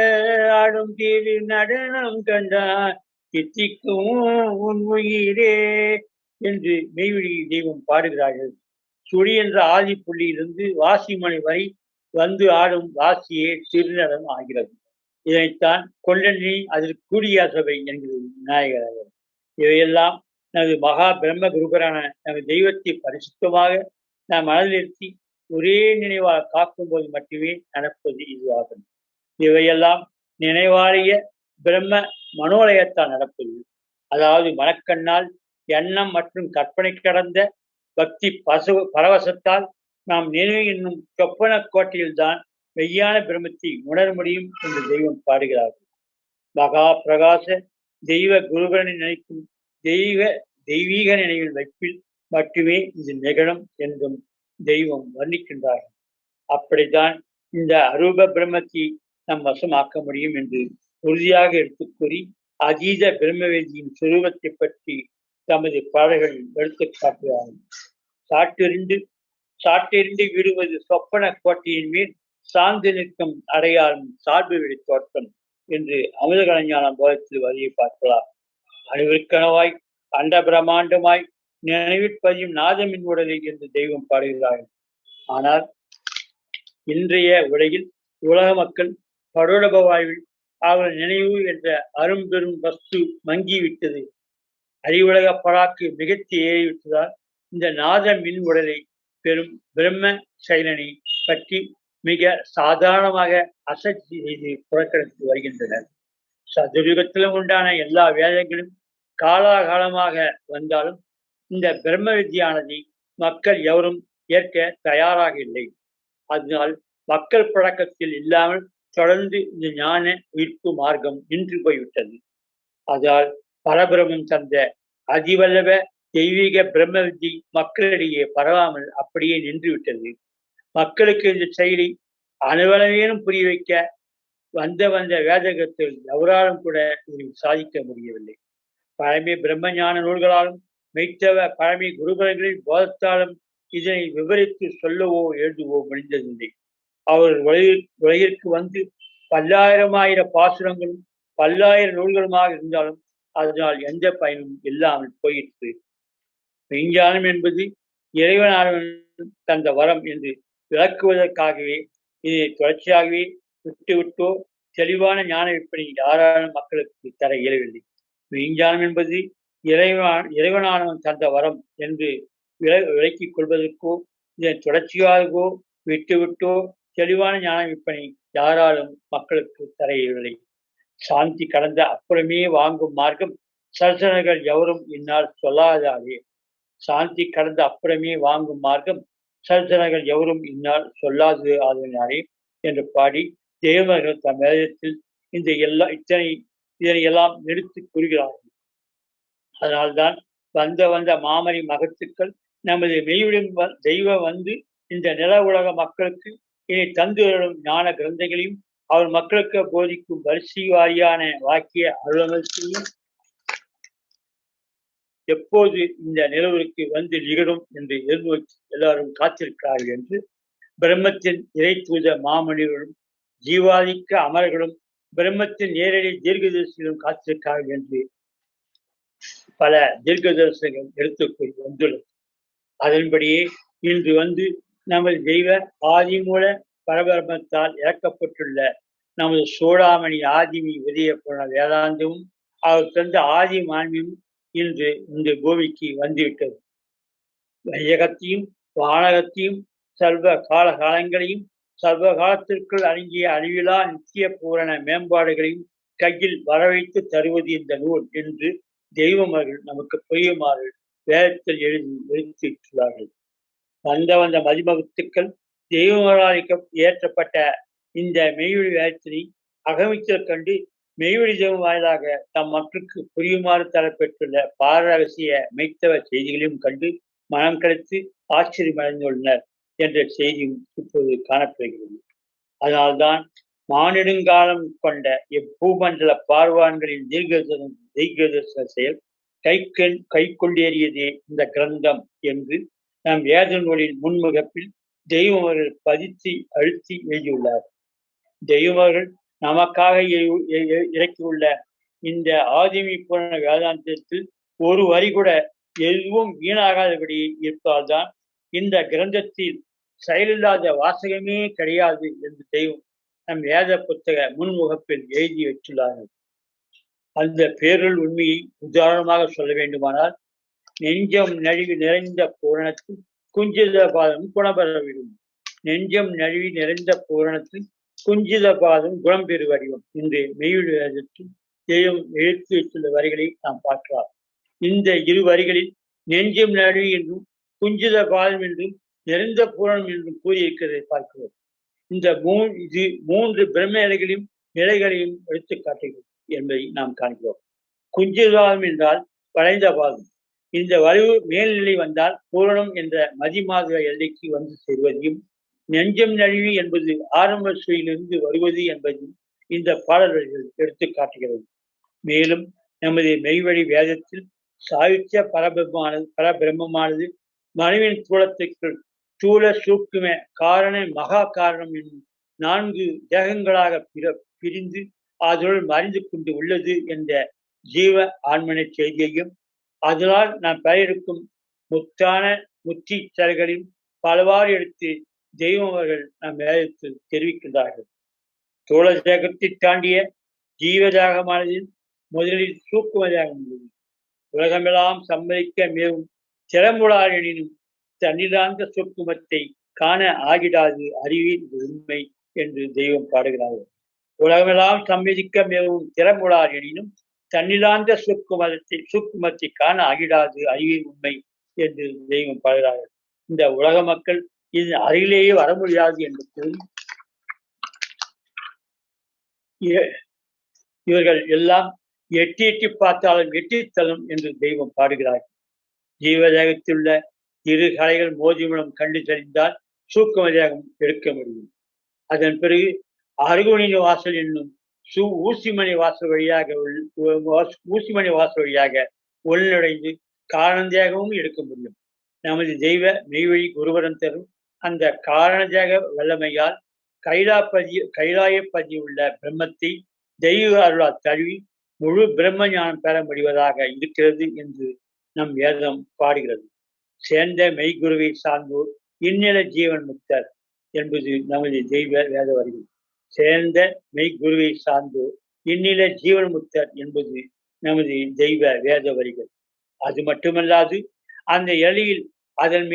ஆடும் தீரு நடனம் கண்டான் தித்திக்கும் உன் உயிரே என்று மெய்வழி தெய்வம் பாடுகிறார்கள். சுழி என்ற ஆதி புள்ளியிலிருந்து வாசிமணி வரை வந்து ஆடும் வாசியே திருநடம் ஆகிறது. இதனைத்தான் கொண்டனி அதில் கூடிய சபை என்கிறது விநாயகர். இவையெல்லாம் நமது மகா பிரம்ம குருபரான நமது தெய்வத்தை பரிசுத்தமாக நாம் மனதிலிருத்தி ஒரே நினைவாக காக்கும் போது மட்டுமே நடப்பது இதுவாகும். இவையெல்லாம் நினைவாரிய பிரம்ம மனோலயத்தால் நடப்பது. அதாவது மனக்கண்ணால் எண்ணம் மற்றும் கற்பனை கடந்த பக்தி பரவசத்தால் நாம் நினைவு என்னும் சொப்பன கோட்டையில்தான் மெய்யான பிரம்மத்தை உணர முடியும் என்று தெய்வம் பாடுகிறார்கள். மகா பிரகாச தெய்வ குருபரனை நினைக்கும் தெய்வீக நினைவில் வைப்பில் மட்டுமே இது நிகழும் என்றும் தெய்வம் வர்ணிக்கின்றார்கள். அப்படித்தான் இந்த அரூப பிரம்மத்தை நம் வசமாக்க முடியும் என்று உறுதியாக எடுத்துக் கூறி அதீத பிரம்மவேதியின் சுரூபத்தை பற்றி தமது பாடல்களில் எடுத்துக் காட்டுகிறார்கள். சாட்டெறிந்து விடுவது சொப்பன கோட்டையின் மேல் சார்ந்து நிற்கும் அடையாளம் சார்பு விடை தோற்றம் என்று அமுத கலைஞானம் போதத்தில் வரியை பார்க்கலாம். அணுவிற்கனவாய் அண்ட பிரமாண்டமாய் நினைவிற்பதியும் நாதமின் உடலில் என்று தெய்வம் பாடுகிறார்கள். ஆனால் இன்றைய உலகில் உலக மக்கள் பரோடப வாழ்வில் அவர்கள் நினைவு என்ற அரும்பெரும் வஸ்து மங்கிவிட்டது. அறிவுலக பராக்கு மிகத்தி ஏறிவிட்டதால் இந்த நாத மின் உடலை பெரும் பிரம்ம சைலனை பற்றி மிக சாதாரணமாக அசட்சி செய்து புறக்கணித்து வருகின்றனர். சதுர்யுகத்திலும் உண்டான எல்லா வேதங்களும் காலாகாலமாக வந்தாலும் இந்த பிரம்ம வித்தியானதை மக்கள் எவரும் ஏற்க தயாராக இல்லை. அதனால் மக்கள் பழக்கத்தில் இல்லாமல் தொடர்ந்து இந்த ஞான உயிர்ப்பு மார்க்கம் நின்று போய்விட்டது. அதனால் பரபிரமம் தந்த அதிவல்லவ தெய்வீக பிரம்ம வித்தி மக்களிடையே பரவாமல் அப்படியே நின்று விட்டது. மக்களுக்கு இந்த செயலை அணுவளவேனும் புரிய வைக்க வந்த வேதகத்தில் எவராலும் கூட இதை சாதிக்க முடியவில்லை. பழமை பிரம்ம ஞான நூல்களாலும் மெய்த்தவ பழமை குருபரங்களின் போதத்தாலும் இதனை விவரித்து சொல்லவோ எழுதுவோ முடிந்ததில்லை. அவர்கள் உலகிற்கு வந்து பல்லாயிரம் பாசுரங்களும் பல்லாயிரம் நூல்களுமாக இருந்தாலும் அதனால் எந்த பயனும் இல்லாமல் போயிற்று. மெய்ஞானம் என்பது இறைவனானவன் தந்த வரம் என்று விளக்குவதற்காகவே இதனை தொடர்ச்சியாகவே விட்டுவிட்டோ தெளிவான ஞான விற்பனை யாராலும் மக்களுக்கு தர இயலவில்லை. மெய்ஞானம் என்பது இறைவனானவன் தந்த வரம் என்று விளக்கிக் கொள்வதற்கோ இதனை தொடர்ச்சியாகவோ விட்டுவிட்டோ தெளிவான ஞான விற்பனை யாராலும் மக்களுக்கு தர இயலவில்லை. சாந்தி கடந்த அப்புறமே வாங்கும் மார்க்கம் சர்சனர்கள் எவரும் இந்நாள் சொல்லாதாரே. சாந்தி கடந்த அப்புறமே வாங்கும் மார்க்கம் சர்சனர்கள் எவரும் இந்நாள் சொல்லாது ஆதனாரே என்று பாடி தேவர்கள் தம் வேதத்தில் இதனை எல்லாம் நிறுத்தி கூறுகிறார்கள். அதனால்தான் வந்த வந்த மாமணி மகத்துக்கள் நமது மெய்யுடன் தெய்வம் வந்து இந்த நில உலக மக்களுக்கு இனி தந்துவரும் ஞான கிரந்தங்களையும் அவர் மக்களுக்கு போதிக்கும் வரிசை வாரியான வாக்கிய அருளமைச்சையும் எப்போது இந்த நிலவுக்கு வந்து நிகழும் என்று எதிர்நோக்கி எல்லாரும் காத்திருக்கிறார்கள் என்று பிரம்மத்தின் இறை தூத மாமனிதர்களும் ஜீவாதிக்க அமர்களும் பிரம்மத்தின் நேரடி தீர்க்கதரிசிகளும் காத்திருக்கிறார்கள் என்று பல தீர்க்கதரிசனங்கள் எடுத்துக்கூறி வந்துள்ளது. அதன்படியே இன்று வந்து நமது தெய்வ ஆதிமூல பரபிரமத்தால் இறக்கப்பட்டுள்ள நமது சூடாமணி ஆதிமி உதய போன வேதாந்தமும் அவர் தந்த ஆதி மாண்பியும் இன்று இந்த பூமிக்கு வந்துவிட்டது. வையகத்தையும் வானகத்தையும் சர்வ காலங்களையும் சர்வ காலத்திற்குள் அடங்கிய அழிவிலா நித்திய பூரண மேம்பாடுகளையும் கையில் வரவைத்து தருவது இந்த நூல் என்று தெய்வம் அவர்கள் நமக்கு புரியுமாறு வேதத்தில் எழுதி வெளியிட்டுள்ளார்கள். வந்த மதிமகத்துக்கள் தெய்வங்களால் ஏற்றப்பட்ட இந்த மெய்வழி வேதத்தினை அகமிக்கல் கண்டு மெய்வழி தெய்வம் வாயிலாக தம் மக்களுக்கு புரியுமாறு தரப்பெற்றுள்ள பாரரகசிய மெய்த்தவ செய்திகளையும் கண்டு மனம் கழித்து ஆச்சரியமடைந்துள்ளனர் என்ற செய்தியும் இப்போது காணப்படுகிறது. அதனால்தான் மானிடுங்காலம் கொண்ட இப்பூமண்டல பார்வான்களின் தீர்க்கதரிசன செயல் கை கொண்டேறியதே இந்த கிரந்தம் என்று நம் வேத நூலின் முன்முகப்பில் தெய்வம் அவர்கள் பதித்து அழுத்தி எழுதியுள்ளார். தெய்வம் அவர்கள் நமக்காக இறக்கியுள்ள இந்த ஆதிமி பூரண வேதாந்தத்தில் ஒரு வரி கூட எதுவும் வீணாகாதபடி இருப்பதால்தான் இந்த கிரந்தத்தில் செயலில்லாத வாசகமே கிடையாது என்று தெய்வம் நம் வேத புத்தக முன்முகப்பில் எழுதி வச்சுள்ளார்கள். அந்த பேருள் உண்மையை உதாரணமாக சொல்ல வேண்டுமானால், நெஞ்சம் நழுவி நிறைந்த பூரணத்தில் குஞ்சித பாதம் குணபெறவிடும். நெஞ்சம் நழுவி நிறைந்த பூரணத்தில் குஞ்சித பாதம் குணம் பெறு வடிவம் என்று மெய்யுள் வேதத்தில் தெய்வம் எழுத்து வைத்துள்ள வரிகளை நாம் பார்க்கலாம். இந்த இரு வரிகளில் நெஞ்சம் நழுவி என்றும் குஞ்சித பாதம் என்றும் நிறைந்த பூரணம் என்றும் கூறியிருக்கிறதை பார்க்கிறோம். இந்த மூன்று பிரம்ம நிலைகளையும் எடுத்து காட்டுகிறது என்பதை நாம் காண்கிறோம். குஞ்சிதாதம் என்றால் வளைந்த பாதம். இந்த வலிவு மேல்நிலை வந்தால் பூரணம் என்ற மதிமாத எல்லைக்கு வந்து சேர்வதையும், நெஞ்சம் நழுவி என்பது ஆரம்ப சுவையிலிருந்து வருவது என்பதையும் இந்த பாடல்கள் எடுத்து காட்டுகிறது. மேலும் நமது மெய்வழி வேதத்தில் சாயுத்திய பரபிரம்மமானது மனிதனின் தூளத்திற்குள் தூள சூக்கும காரண மகா காரணம் என்னும் 4 தேகங்களாக பிரிந்து அதனுள் மறைந்து கொண்டு உள்ளது என்ற ஜீவ ஆன்மன செய்தியையும், அதனால் நாம் பெயருக்கும் முத்தான முத்தி செயல்களையும் பலவாறு எடுத்து தெய்வம் அவர்கள் நம் வேதத்தில் தெரிவிக்கின்றார்கள். தோழ தேகத்தை தாண்டிய ஜீவதாகமானது முதலில் சூக்கும தேகம் உள்ளது. உலகமெல்லாம் சம்மதிக்க மேலும் திறமுடார் எனினும் தன்னிலாந்த சூக்குமத்தை காண ஆகிடாது அறிவின் உண்மை என்று தெய்வம் பாடுகிறார்கள். உலகமெல்லாம் சம்மதிக்க மிகவும் திறமுடார் எனினும் தன்னிலாந்த சூக்குமத்தை காண ஆகிடாது அறிவின் உண்மை என்று தெய்வம் பாடுகிறார்கள். இந்த உலக மக்கள் இது அருகிலேயே வர முடியாது என்று கூறி இவர்கள் எல்லாம் எட்டி எட்டி பார்த்தாலும் எட்டித்தலும் என்று தெய்வம் பாடுகிறார்கள். ஜீவதேகத்திலுள்ள இரு கலைகள் மோதி மூலம் கண்டு தெரிந்தால் சூக்கும தேகம் எடுக்க முடியும். அதன் பிறகு அருகுமணி வாசல் என்னும் ஊசிமணி வாசல் வழியாக உள்நுழைந்து காரணந்தேகமும் எடுக்க முடியும். நமது தெய்வ மெய்வழி குருவரன் தரும் அந்த காரணதேக வல்லமையால் கைலாயப்பதி உள்ள பிரம்மத்தை தெய்வ அருளால் தழுவி முழு பிரம்ம ஞானம் பெற முடிவதாக இருக்கிறது என்று நம் வேதம் பாடுகிறது. சேர்ந்த மெய்குருவை சார்ந்தோர் இந்நில ஜீவன் முக்தர் என்பது நமது தெய்வ வேத வரிகள். சேர்ந்த மெய்குருவை சார்ந்தோர் இந்நில ஜீவன் முக்தர் என்பது நமது தெய்வ வேத வரிகள். அது மட்டுமல்லாது அந்த எல்லையில் அதன்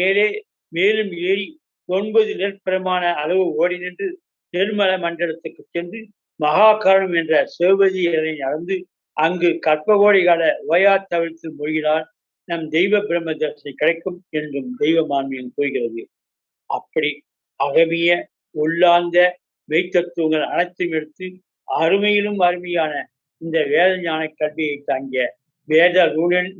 மேலும் ஏறி 9 நெற்பிரமாண அளவு ஓடி நின்று நிர்மல மண்டலத்துக்கு சென்று மகாகாரணம் என்ற சிவபதி எல்லை நடந்து அங்கு கற்பகோடி கால ஓயா தவிர்த்து மொழிகிறால் நம் தெய்வ பிரம்ம தரிசனை கிடைக்கும் என்றும் தெய்வ மான்மியம் கூறுகிறது. அப்படி அகமிய உள்ளார்ந்த மெய்த்தத்துவங்கள் அனைத்தும் எடுத்து அருமையிலும் அருமையான இந்த வேத ஞான கல்வியை தாங்கிய வேத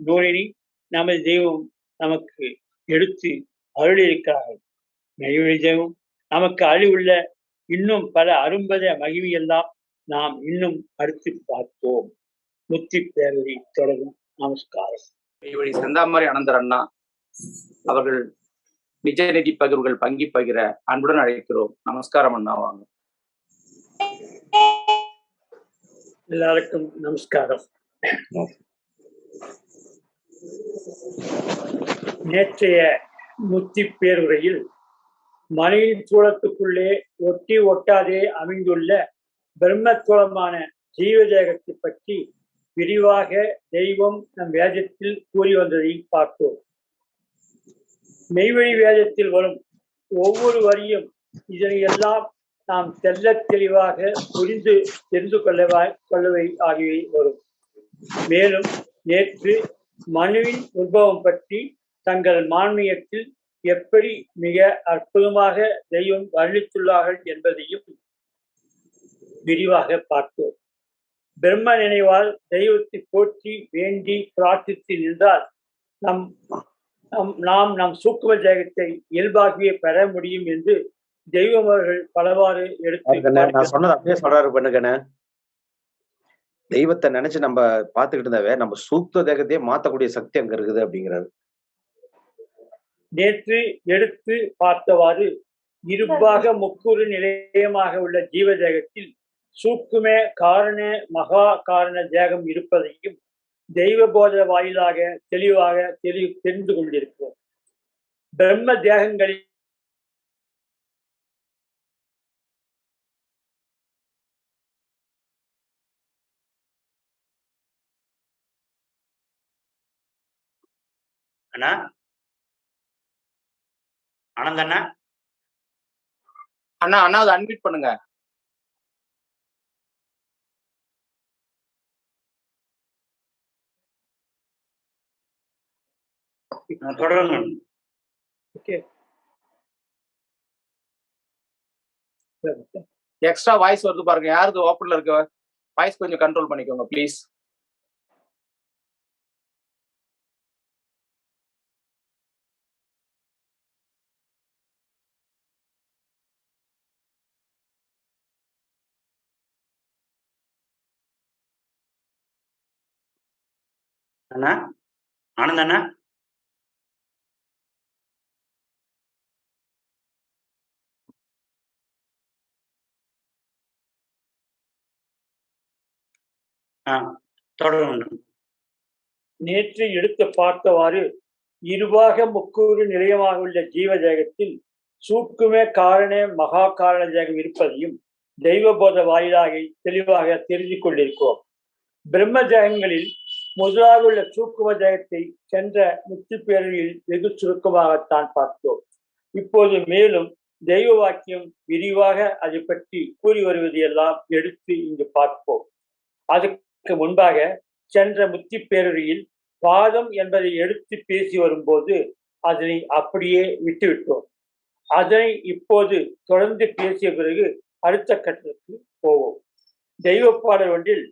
நூலினை நமது தெய்வம் நமக்கு எடுத்து அருளியிருக்கிறார்கள். மெய்வழி தெய்வம் நமக்கு அருளியுள்ள இன்னும் பல அரும்பத மகிமையெல்லாம் நாம் இன்னும் அடுத்து பார்ப்போம். முத்தி பேரவை தொடரும். நமஸ்காரம். மெய்வழி செந்தாமரை அனந்தர் அண்ணா அவர்கள் நிஜ நிதி பகிர்வுகள் பங்கி பகிர அன்புடன் அழைக்கிறோம். நமஸ்காரம் அண்ணா, வாங்க. எல்லாருக்கும் நமஸ்காரம். நேற்றைய முத்தி பேருரையில் மலையின் சூழத்துக்குள்ளே ஒட்டி ஒட்டாதே அமைந்துள்ள பிரம்மத்துவமான ஜீவதேகத்தை பற்றி விரிவாக தெய்வம் நம் வேதத்தில் கூறி வந்ததை பார்த்தோம். மெய்வழி வேதத்தில் வரும் ஒவ்வொரு வரியும் இதனையெல்லாம் நாம் தெல்ல தெளிவாக புரிந்து தெரிந்து கொள்ளவை ஆகியவை வரும். மேலும் நேற்று மனுவின் உற்பவம் பற்றி தங்கள் மான்மியத்தில் எப்படி மிக அற்புதமாக தெய்வம் வர்ணித்துள்ளார்கள் என்பதையும் விரிவாக பார்த்தோம். பிரம்ம நினைவால் தெய்வத்தை போற்றி வேண்டி பிரார்த்தித்து நின்றால் நம் சூக்கும தேகத்தை இயல்பாகவே பெற முடியும் என்று தெய்வம் அவர்கள் பலவாறு எடுத்து நான் சொன்னது அப்படியே சொல்றாரு பண்ணுங்கண்ணே. தெய்வத்தை நினைச்சு நம்ம பார்த்துக்கிட்டு இருந்தாவே நம்ம சூக்த தேகத்தையே மாத்தக்கூடிய சக்தி அங்க இருக்குது அப்படிங்கிறாரு. நேற்று எடுத்து பார்த்தவாறு இருப்பாக முக்கூறு நிலையமாக உள்ள ஜீவ தேகத்தில் சூக்கும காரண மகா காரண தேகம் இருப்பதையும் தெய்வ போத வாயிலாக தெளிவாக தெரிந்து கொண்டிருக்கிறோம். பிரம்ம தேகங்களில் அண்ணா ஆனந்தண்ணா அண்ணா அண்ணா அதை அன்மியூட் பண்ணுங்க. தொடருங்க. எக்ஸ்ட்ரா வாய்ஸ் வருது பாருங்க. யாருக்கு ஓப்பன்ல இருக்க வாய்ஸ் கொஞ்சம் கண்ட்ரோல் பண்ணிக்கோங்க ப்ளீஸ். அண்ணா ஆனந்தண்ணா தொடருங்க. நேற்று எடுத்து பார்த்தவாறு இருபாக முக்கூறு நிலையமாக உள்ள ஜீவ தேகத்தில் சூக்குமே காரண மகா காரண தேகம் இருப்பதையும் தெய்வபோத வாயிலாக தெளிவாக தெரிந்து கொண்டிருக்கிறோம். பிரம்ம தேகங்களில் முதலாக உள்ள சூக்கும தேகத்தை சென்ற முத்தி பேரவையில் வெகு சுருக்கமாகத்தான் பார்த்தோம். இப்போது மேலும் தெய்வ வாக்கியம் விரிவாக அதை பற்றி கூறி வருவது எல்லாம் எடுத்து இங்கு பார்ப்போம். அதுக்கு முன்பாக சென்ற முத்தி பேரவையில் பாதம் என்பதை எடுத்து பேசி வரும்போது அதனை அப்படியே விட்டுவிட்டோம். அதனை இப்போது தொடர்ந்து பேசிய பிறகு அடுத்த கட்டத்துக்கு போவோம். தெய்வ பாடல் ஒன்றில்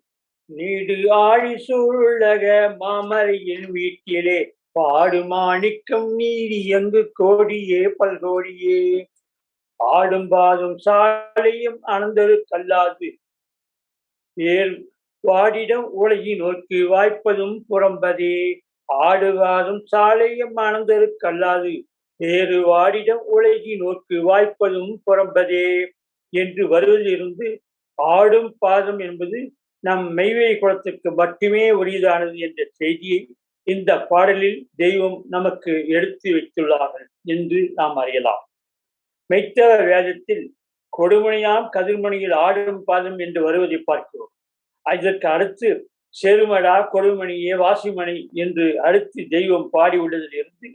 நீடு ஆழி சூழக மாமரையின் வீட்டிலே பாடு மாணிக்கம் நீதி எங்கு கோடியே பல்கோடியே ஆடும் பாதும் சாலையும் அனந்தரு கல்லாது ஏல் வாடிடம் உலகி நோக்கி வாய்ப்பதும் புறம்பதே ஆடுவாதும் சாலையும் அனந்தரு கல்லாது ஏறு வாடிடம் உலகி நோக்கி வாய்ப்பதும் புறம்பதே என்று வருவதிலிருந்து ஆடும் பாதம் என்பது நம் மெய்வழி குலத்திற்கு மட்டுமே உரியதானது என்ற செய்தியை இந்த பாடலில் தெய்வம் நமக்கு எடுத்து வைத்துள்ளார்கள் என்று நாம் அறியலாம். மெய்த்தவ வேதத்தில் கொடுமணியாம் கதிர்மணியில் ஆடும் பாதம் என்று வருவதை பார்க்கிறோம். இதற்கு அடுத்து செருமடா கொடுமணியே வாசிமணி என்று அடுத்து தெய்வம் பாடியுள்ளதிலிருந்து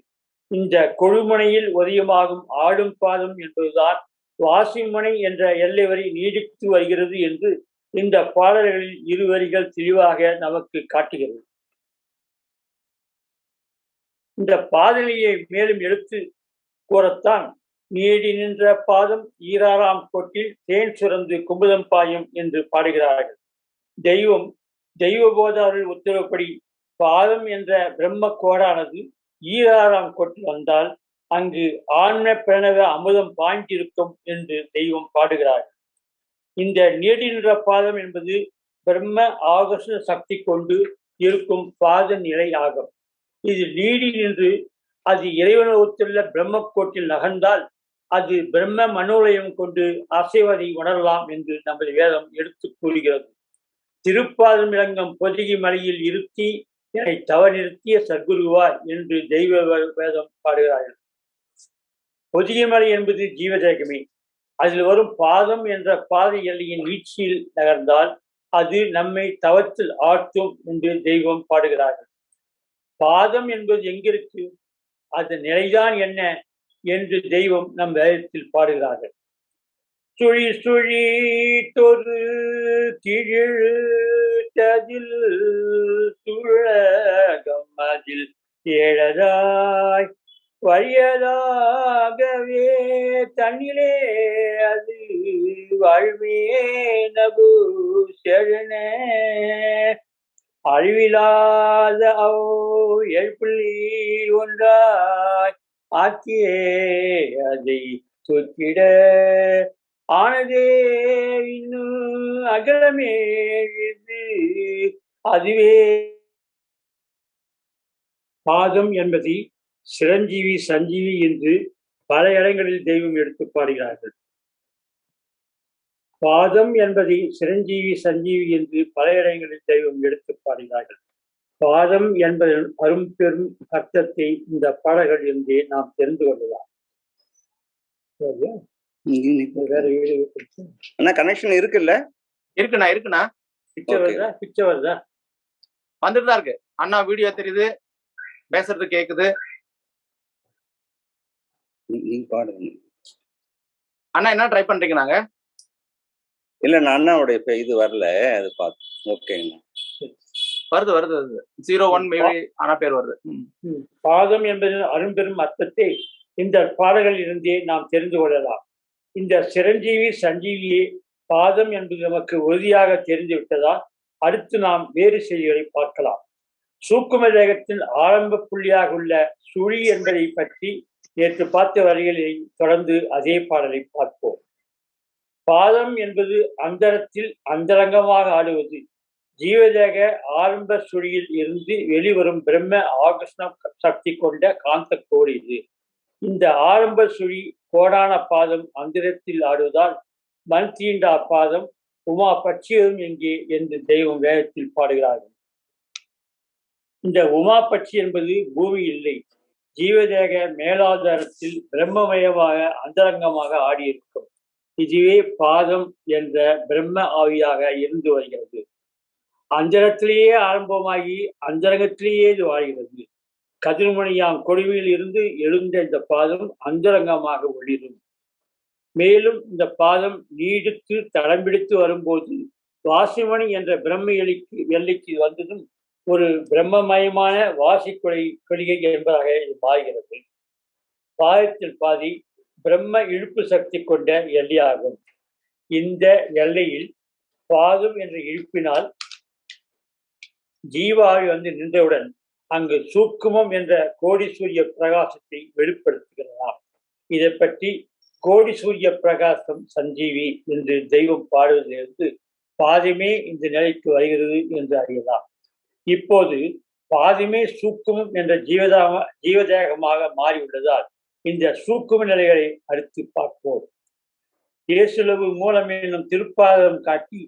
இந்த கொடுமணியில் உதயமாகும் ஆடும் பாதம் என்பதுதான் வாசிமணி என்ற எல்லை வரை நீடித்து வருகிறது என்று இந்த பாடல்களில் இரு வரிகள் தெளிவாக நமக்கு காட்டுகிறது. இந்த பாதலியை மேலும் எடுத்து கூறத்தான் நீடி நின்ற பாதம் ஈராறாம் கோட்டில் தேன் சுரந்து குமுதம் பாயும் என்று பாடுகிறார்கள். தெய்வ போதாரின் உத்தரவுப்படி பாதம் என்ற பிரம்ம கோடானது ஈராறாம் கோட்டில் வந்தால் அங்கு ஆன்ம பிரணவ அமுதம் பாய்ந்திருக்கும் என்று தெய்வம் பாடுகிறார். இந்த நீடி நின்ற பாதம் என்பது பிரம்ம ஆகர்ஷண சக்தி கொண்டு இருக்கும் பாத நிலை ஆகும். இது நீடி நின்று அது இறைவனுள்ள பிரம்ம கோட்டில் நகர்ந்தால் அது பிரம்ம மனோலயம் கொண்டு அசைவதை உணரலாம் என்று நமது வேதம் எடுத்து கூறுகிறது. திருப்பாதம் விளங்கும் பொதிகை மலையில் இருத்தி என்னை தவ நிறுத்திய சத்குருவாய் என்று தெய்வ வேதம் பாடுகிறார்கள். பொதிகை மலை என்பது ஜீவதேகமே. அதில் வரும் பாதம் என்ற பாத எல்லையின் வீழ்ச்சியில் நகர்ந்தால் அது நம்மை தவத்தில் ஆட்டும் என்று தெய்வம் பாடுகிறார்கள். பாதம் என்பது எங்கிருக்கு, அது நிலைதான் என்ன என்று தெய்வம் நம் வேதத்தில் பாடுகிறார்கள். சுழி சுழி தொரு திழிழுத்ததில் சுழகம் அதில் ஏழதாய் வழியதாகவே தன்னிலே அது வாழ்வே நபு செழன அழிவிலாத எழுப்புள்ளி ஒன்றாய் ஆக்கியே அதை சொத்திட ஆனதே இன்னும் அகலமே அதுவே. பாதம் என்பதை சிரஞ்சீவி சஞ்சீவி என்று பல இடங்களில் தெய்வம் எடுத்து பாடுகிறார்கள். பாதம் என்பதை சிரஞ்சீவி சஞ்சீவி என்று பல இடங்களில் தெய்வம் எடுத்து பாடுகிறார்கள். பாதம் என்பதன் அரும்பெரும் அர்த்தத்தை இந்த பாடல்கள் என்றே நாம் தெரிந்து கொள்ளலாம். வேற கனெக்ஷன் இருக்குல்ல? இருக்குண்ணா. பிச்சை வருதா? வந்துட்டு தான் இருக்கு அண்ணா. வீடியோ தெரியுது, பேசுறது கேக்குது. நீங்க பாடுங்க அண்ணா. என்ன ட்ரை பண்றீங்க? நாங்க இல்ல, நான் அண்ணாவுடைய இது வரல, அது பார்த்து. ஓகேண்ணா. வருது 01 மேபி ஆனா பேர் வருது. பாதம் என்பதன் அரும்பெரும் அர்த்தத்தை இந்த பாடல்களில் இருந்தே நாம் தெரிந்து கொள்ளலாம். இந்த சிரஞ்சீவி சஞ்சீவியே பாதம் என்பது நமக்கு உறுதியாக தெரிந்து விட்டதால் அடுத்து நாம் வேறு செய்திகளை பார்க்கலாம். சூக்கும தேகத்தின் ஆரம்ப புள்ளியாக உள்ள சுழி என்பதை பற்றி நேற்று பார்த்த வரிகளை தொடர்ந்து அதே பாடலை பார்ப்போம். பாதம் என்பது அந்தரத்தில் அந்தரங்கமாக ஆடுவது. ஜீவதேக ஆரம்ப சுழியில் இருந்து வெளிவரும் பிரம்ம ஆகர்ஷண சக்தி கொண்ட காந்த கோடு இது. இந்த ஆரம்ப சுழி கோடான பாதம் அந்தரத்தில் ஆடுவதால் மண் தீண்டா பாதம் உமா பட்சியதும் எங்கே என்று தெய்வம் வேதத்தில் பாடுகிறார்கள். இந்த உமா பட்சி என்பது பூமி இல்லை, ஜீவதேக மேலாதாரத்தில் பிரம்மமயமாக அந்தரங்கமாக ஆடியிருக்கும். இதுவே பாதம் என்ற பிரம்ம ஆவியாக இருந்து வருகிறது. அந்தரத்திலேயே ஆரம்பமாகி அந்தரங்கத்திலேயே இது வாழ்கிறது. கதிர்மணியாம் கொடுமையில் இருந்து எழுந்த இந்த பாதம் அந்தரங்கமாக ஒளிரும். மேலும் இந்த பாதம் நீடித்து தடம் பிடித்து வரும்போது வாசிமணி என்ற பிரம்ம எல்லைக்கு வந்ததும் ஒரு பிரம்மமயமான கொள்கை என்பதாக இது மாறுகிறது. பாதத்தில் பாதி பிரம்ம இழுப்பு சக்தி கொண்ட எல்லையாகும். இந்த எல்லையில் பாதம் என்ற இழுப்பினால் ஜீவாவி வந்து நின்றவுடன் அங்கு சூக்குமம் என்ற கோடி சூரிய பிரகாசத்தை வெளிப்படுத்துகிறார். இதை பற்றி கோடி சூரிய பிரகாசம் சஞ்சீவி என்று தெய்வம் பாடுவதிலிருந்து பாதமே இந்த நிலைக்கு வருகிறது என்று அறியலாம். இப்போது பாதமே சூக்குமம் என்ற ஜீவதேகமாக மாறியுள்ளதால் இந்த சூக்கும நிலைகளை அடுத்து பார்ப்போம். இயேசுலவு மூலம் என்னும் திருப்பாதம் காட்டி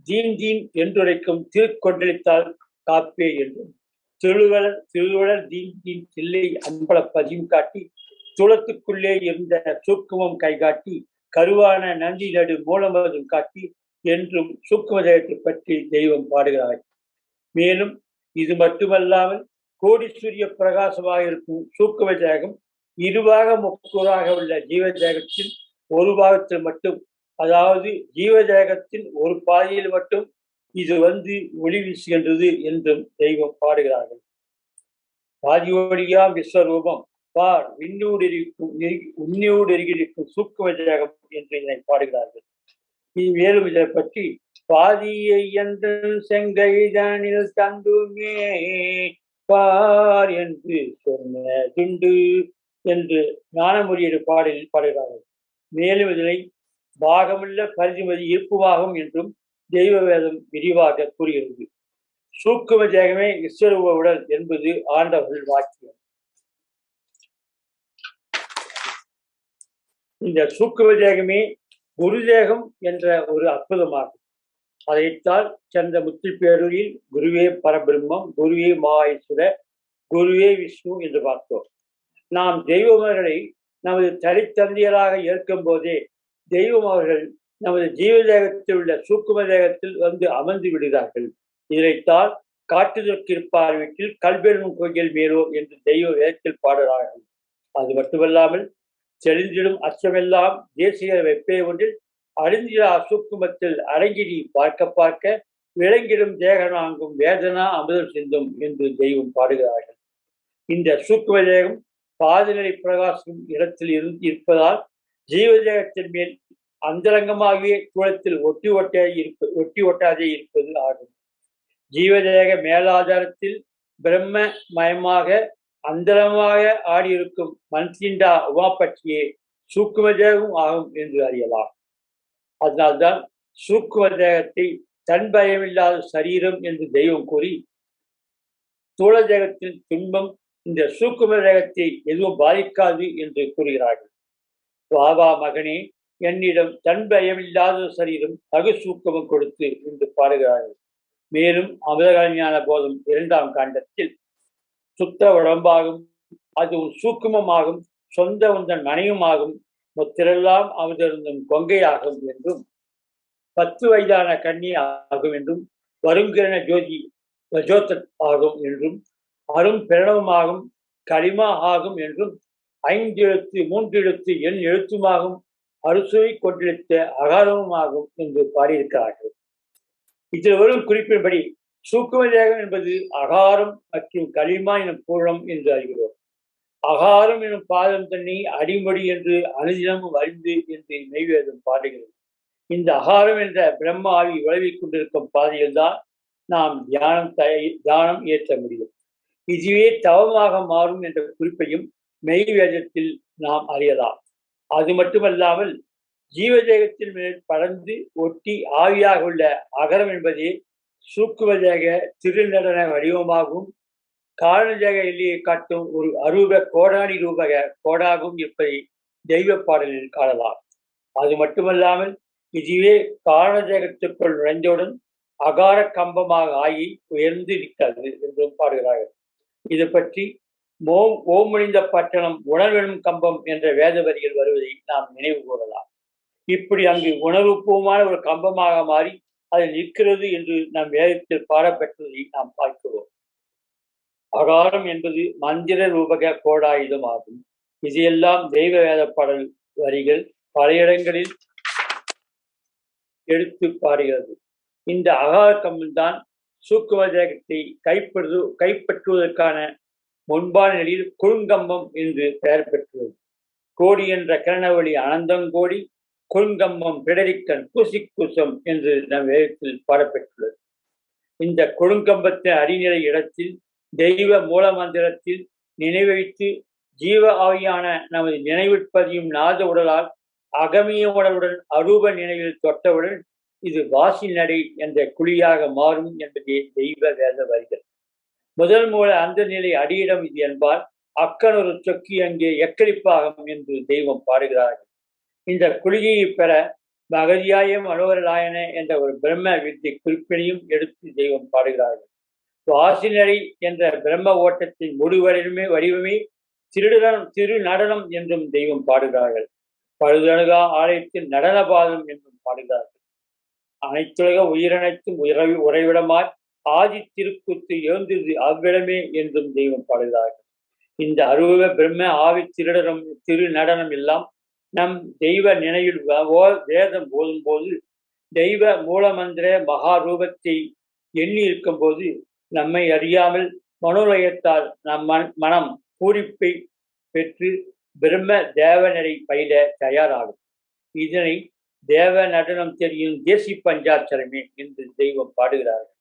தீன் தீன் என்றுரைக்கும் திருக்கொண்டளித்தால் காப்பே என்றும் திருவளர் தீன் தீன் தில்லை அம்பல பதியும் காட்டி துளத்துக்குள்ளே இருந்த சூக்குமம் கைகாட்டி கருவான நந்தி நடு மூலமதும் காட்டி என்றும் சூக்கும தேகத்தை பற்றி தெய்வம் பாடுகிறார். மேலும் இது மட்டுமல்லாமல் கோடி சூரிய பிரகாசமாக இருக்கும் சூக்கும தேகம் இருபாக முக்கூறாக உள்ள ஜீவதேகத்தில் ஒரு பாகத்தில் மட்டும், அதாவது ஜீவதேகத்தின் ஒரு பாதையில் மட்டும் இது வந்து ஒளி வீசுகின்றது என்றும் தெய்வம் பாடுகிறார்கள். பாதியோடியாம் விஸ்வரூபம் பார் விண்ணூடு இருக்கும் சூக்கும தேகம் என்று இதனை பாடுகிறார்கள். மேலும் இதை பற்றி பாதியை என்று செங்கைதனில் தந்துமே பார் என்று சொன்னதுண்டு என்று ஞானமுறியீடு பாடலில் பாடுகிறார்கள். மேலும் இதனை பாகமுள்ள பரிதிமதி இருப்புவாகும் என்றும் தெய்வ வேதம் விரிவாக கூறுகிறது. சூக்கும தேகமே விஸ்வரூப உடல் என்பது ஆண்டவர்கள் வாக்கியம். இந்த சூக்கும தேகமே குரு தேகம் என்ற ஒரு அற்புதமாகும். அதைத்தான் சென்ற முத்திப்பேரூரில் குருவே பரபிரம்மம், குருவே மகாஈஸ்வர, குருவே விஷ்ணு என்று பார்த்தோம். நாம் தெய்வமர்களை நமது தனித்தந்தையராக ஏற்கும் போதே தெய்வம் அவர்கள் நமது ஜீவ தேகத்தில் உள்ள சூக்கும தேகத்தில் வந்து அமர்ந்து விடுகிறார்கள். இதைத்தான் காட்டுதற்கு இருப்பார் வீட்டில் கல்பெரும் கோயில் மேலோ என்று தெய்வ வேதத்தில் பாடுகிறார்கள். அது மட்டுமல்லாமல் செழிந்திடும் அச்சமெல்லாம் தேசிய வெப்பே ஒன்றில் அழிந்திட அசூக்குமத்தில் அடங்கிடி பார்க்க பார்க்க விளங்கிடும் தேகனாங்கும் வேதனா அமுதம் சிந்தும் என்று தெய்வம் பாடுகிறார்கள். இந்த சூக்கும தேகம் பாதநிலை பிரகாசம் இடத்தில் இருப்பதால் ஜீவதேகத்தின் மேல் அந்தரங்கமாகிய சூழத்தில் ஒட்டி ஒட்டாதே இருப்பது ஆகும். ஜீவதேக மேலாதாரத்தில் பிரம்ம மயமாக அந்தரமாக ஆடியிருக்கும் மன்சிண்டா உமாபட்சியே சூக்கும தேகம் ஆகும் என்று அறியலாம். அதனால்தான் சூக்கும தேகத்தை தன் பயமில்லாத சரீரம் என்று தெய்வம் கூறி ஸ்தூல தேகத்தின் துன்பம் இந்த சூக்கும தேகத்தை எதுவும் பாதிக்காது என்று கூறுகிறார்கள். பாபா மகனே, என்னிடம் தன் பயமில்லாத சரீரம் தகு சூக்கமும் கொடுத்து என்று பாடுகிறார்கள். மேலும் அமிர்தஞான போதம் 2ஆம் காண்டத்தில் சுத்த உடம்பாகும், அது சூக்குமமாகும், சொந்த உந்தன் மனையுமாகும், முத்திரெல்லாம் அமிர்தருந்தும் கொங்கையாகும் என்றும் 10 வயதான கன்னி ஆகும் என்றும் வருங்கிரண ஜோதி ரஜோதத் ஆகும் என்றும் அரும் பிரணவமாகும் களிமா ஆகும் என்றும் 5 எழுத்து 3 எழுத்து எண் எழுத்துமாகும் அறுசுவை கொண்டிருத்த அகாரமுமாகும் என்று பாடியிருக்கிறார்கள். இதில் வரும் குறிப்பின்படி சூக்கும தேகம் என்பது அகாரம் மற்றும் களிமா எனும் பூரணம் என்று அறிகிறோம். அகாரம் எனும் பாதம் தன்னை அடிமொழி என்று அனுதினமும் அறிந்து என்று மெய்வேதம் பாடுகிறது. இந்த அகாரம் என்ற பிரம்ம ஆவி விளைவிக் கொண்டிருக்கும் பாதையில் தான் நாம் தியானம் ஏற்ற முடியும். இதுவே தவமாக மாறும் என்ற குறிப்பையும் மெய்வேதத்தில் நாம் அறியலாம். அது மட்டுமல்லாமல் ஜீவதேகத்தின் மேல் படர்ந்து ஒட்டி ஆவியாக உள்ள அகரம் என்பதே சூக்குமதேக திருநடன வடிவமாகவும் காரணதேக எல்லையை காட்டும் ஒரு அரூப கோடானி ரூபக கோடாகவும் இருப்பதை தெய்வ பாடலில் காணலாம். அது மட்டுமல்லாமல் இதுவே காரணதேகத்திற்குள் நுழைந்தவுடன் அகார கம்பமாக ஆகி உயர்ந்து நிற்கிறது என்றும் பாடுகிறார்கள். இது பற்றி ஓமொழிந்த பட்டணம் உணர்வெனும் கம்பம் என்ற வேத வரியில் வருவதை நாம் நினைவு கூறலாம். இப்படி அங்கு உணர்வுபூர்வமான ஒரு கம்பமாக மாறி அது நிற்கிறது என்று நம் வேதத்தில் பாடப்பெற்றதை நாம் பார்க்கிறோம். அகாரம் என்பது மந்திர ரூபக கோடாயுதம் ஆகும். இதையெல்லாம் தெய்வ வேத பாடல் வரிகள் பல இடங்களில் எடுத்து பாடுகிறது. இந்த அகார கம்பம் தான் சூக்கும தேகத்தை கைப்பற்றுவதற்கான முன்பான நிலையில் குறுங்கம்பம் என்று பெயர் பெற்றுள்ளது. கோடி என்ற கிரணவழி அனந்தங்கோடி, குறுங்கம்பம் பிடரிக்கன் குசிக்குசம் என்று நம் வேதத்தில் பாடப்பெற்றுள்ளது. இந்த குறுங்கம்பத்தின் அடிநிலை இடத்தில் தெய்வ மூல மந்திரத்தில் நினைவைத்து ஜீவ ஆவியான நமது நினைவிற்பதியும் நாத உடலால் அகமிய உடலுடன் அரூப நினைவில் தொட்டவுடன் இது வாசி நடை என்ற குழியாக மாறும் என்பதே தெய்வ வேத வரிகள். முதல் மூல அந்த நிலை அடியிடம் இது என்பால் அக்கனொரு சொக்கி அங்கே எக்களிப்பாகும் என்று தெய்வம் பாடுகிறார்கள். இந்த குழியை பெற மகதியாய மனோகரலாயன என்ற ஒரு பிரம்ம வித்தை குறிப்பினையும் எடுத்து தெய்வம் பாடுகிறார்கள். வாசிநடை என்ற பிரம்ம ஓட்டத்தின் வடிவமே திரு நடனம் என்றும் தெய்வம் பாடுகிறார்கள். பழுதணுகா ஆலயத்தின் நடன பாதம் என்றும் பாடுகிறார்கள். அனைத்துலக உயிரனைத்தும் உறைவிடமாய் ஆதி திருக்கூத்து எழுந்தது அவ்விடமே என்றும் தெய்வம் பாடுகிறார்கள். இந்த அருவ பிரம்ம ஆவி திரு நடனம் எல்லாம் நம் தெய்வ நினைவில் வேதம் போதும் போது தெய்வ மூலமந்திர மகாரூபத்தை எண்ணி இருக்கும் போது நம்மை அறியாமல் மனோலயத்தால் நம் மனம் பூரிப்பை பெற்று பிரம்ம தேவனரை பயில தயாராகும். இதனை தேவ நடனம் தெரியும் தேசி பஞ்சாட்சரமே என்று தெய்வம் பாடுகிறார்கள்.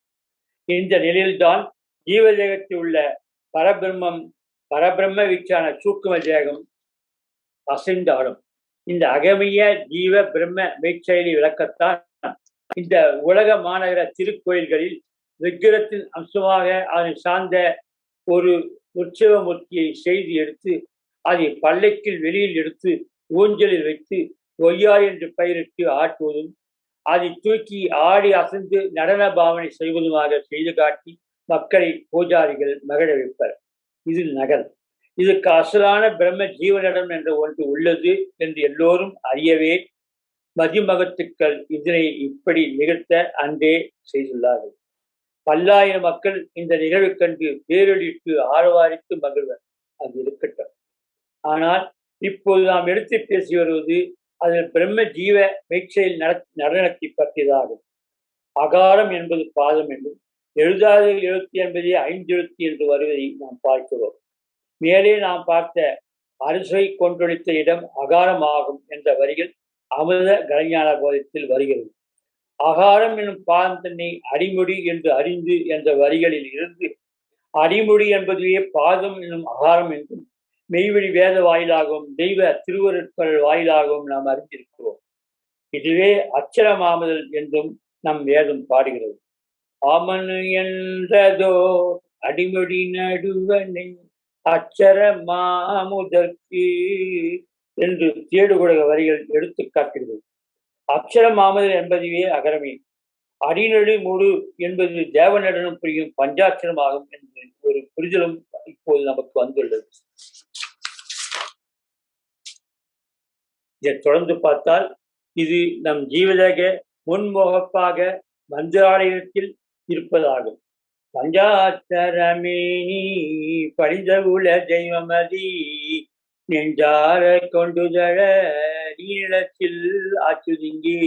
இந்த நிலையில்தான் ஜீவதேகத்தில் உள்ள பரபிரம்ம வீச்சான சூக்கும தேகம் அசைந்தாலும் இந்த அகமிய ஜீவ பிரம்ம மெய்ச்செயலி விளக்கத்தான் இந்த உலக மாநகர திருக்கோயில்களில் விக்கிரத்தின் அம்சமாக அதனை சார்ந்த ஒரு உற்சவ மூர்த்தியை செய்து எடுத்து அதை பல்லைக்கில் வெளியில் எடுத்து ஊஞ்சலில் வைத்து ஒய்யா என்று பெயரிட்டு ஆட்டுவதும் அதை தூக்கி ஆடி அசைந்து நடன பாவனை செய்வதுமாக செய்து காட்டி மக்களை பூஜாரிகள் மகிழ வைப்பர். இது நகல். இதுக்கு அசலான பிரம்ம ஜீவனிடம் என்ற ஒன்று உள்ளது என்று எல்லோரும் அறியவே மதிமகத்துக்கள் இதனை இப்படி நிகழ்த்த அன்றே செய்துள்ளார்கள். பல்லாயிரம் மக்கள் இந்த நிகழ்வு கண்டு பேரொழிட்டு ஆரவாரித்து மகிழ்வர். அது இருக்கட்டும். ஆனால் இப்போது நாம் எடுத்து பேசி வருவது அதில் பிரம்ம ஜீவ மெய்ச்செயல் நடனத்தை பற்றியதாகும். அகாரம் என்பது பாதம் என்றும், எழுதாத எழுத்து என்பதே ஐந்தெழுத்து என்று வருவதை நாம் பார்க்கிறோம். மேலே நாம் பார்த்த அரசை கொன்றொழித்த இடம் அகாரமாகும் என்ற வரிகள் அமிர்த கலைஞான போதத்தில் வருகிறது. அகாரம் என்னும் பாதம் தன்னை அடிமுடி என்று அறிந்து என்ற வரிகளில் இருந்து அடிமுடி என்பதுவே பாதம் என்னும் அகாரம் என்றும் மெய்வழி வேத வாயிலாகவும் தெய்வ திருவருட்கள் வாயிலாகவும் நாம் அறிந்திருக்கிறோம். இதுவே அச்சரமாமுதல் என்றும் நம் வேதம் பாடுகிறது. ஆமனு என்றதோ அடிமுடி நடுவனை அச்சர மாமுதற்கு என்று தேடுகுடக வரிகள் எடுத்து காட்டுகிறது. அச்சர மாமுதல் என்பதுவே அகரமே. அடிநடு முடு என்பது தேவ நடனம் புரியும் பஞ்சாட்சரமாகும் என்று ஒரு புரிதலும் இப்போது நமக்கு வந்துள்ளது. இதை தொடர்ந்து பார்த்தால் இது நம் ஜீவதேக முன்முகப்பாக மந்திராலயத்தில் இருப்பதாகும். பஞ்சாட்சரமே படிதகுல தெய்வமதி நெஞ்சார கொண்டுதழ நீளத்தில் ஆச்சுதிங்கே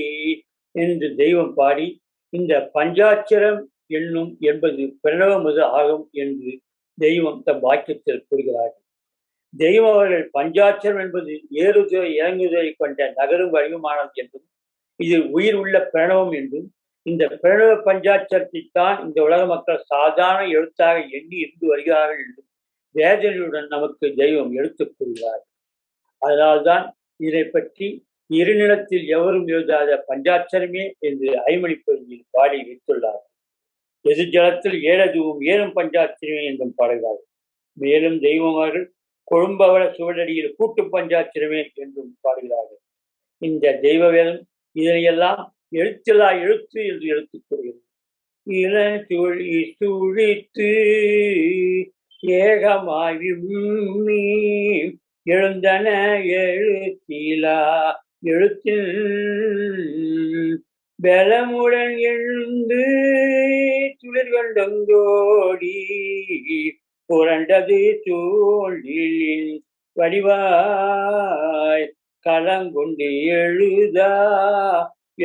என்று தெய்வம் பாடி இந்த பஞ்சாட்சரம் என்னும் என்பது பிரணவமுது ஆகும் என்று தெய்வம் தம் வாக்கியத்தில் கூறுகிறார்கள். தெய்வம் அவர்கள் பஞ்சாட்சரம் என்பது ஏறுதுறை இறங்குதுறை கொண்ட நகரும் வடிவமானது என்றும் இது உயிர் உள்ள பிரணவம் என்றும் இந்த பிரணவ பஞ்சாட்சரத்தைத்தான் இந்த உலக மக்கள் சாதாரண எழுத்தாக எண்ணி இருந்து வருகிறார்கள் என்றும் வேதனையுடன் நமக்கு தெய்வம் எடுத்துக் கூறுகிறார்கள். அதனால்தான் இதனை பற்றி இருநிலத்தில் எவரும் எழுதாத பஞ்சாட்சரமே என்று ஐமணி பகுதியில் பாடி வைத்துள்ளார்கள். எதிர்ஜலத்தில் ஏழதுவும் ஏறும் பஞ்சாட்சரமே என்றும் பாடுகிறார்கள். மேலும் தெய்வம் அவர்கள் கொழும்பவள சுவடடியில் கூட்டு பஞ்சாட்சரமே என்றும் பாடுகிறார்கள். இந்த தெய்வ வேதம் இதனையெல்லாம் எழுத்தில்லா எழுத்து என்று எடுத்துக் கூறுகிறது. இளத்துழி சுழித்து ஏகமாயும் எழுந்தன எழுத்திலா எழுத்தில் பலமுடன் எழுந்து துளிர்கண்டோடி புரண்டது தோழில் வடிவாய் களங்கொண்டு எழுதா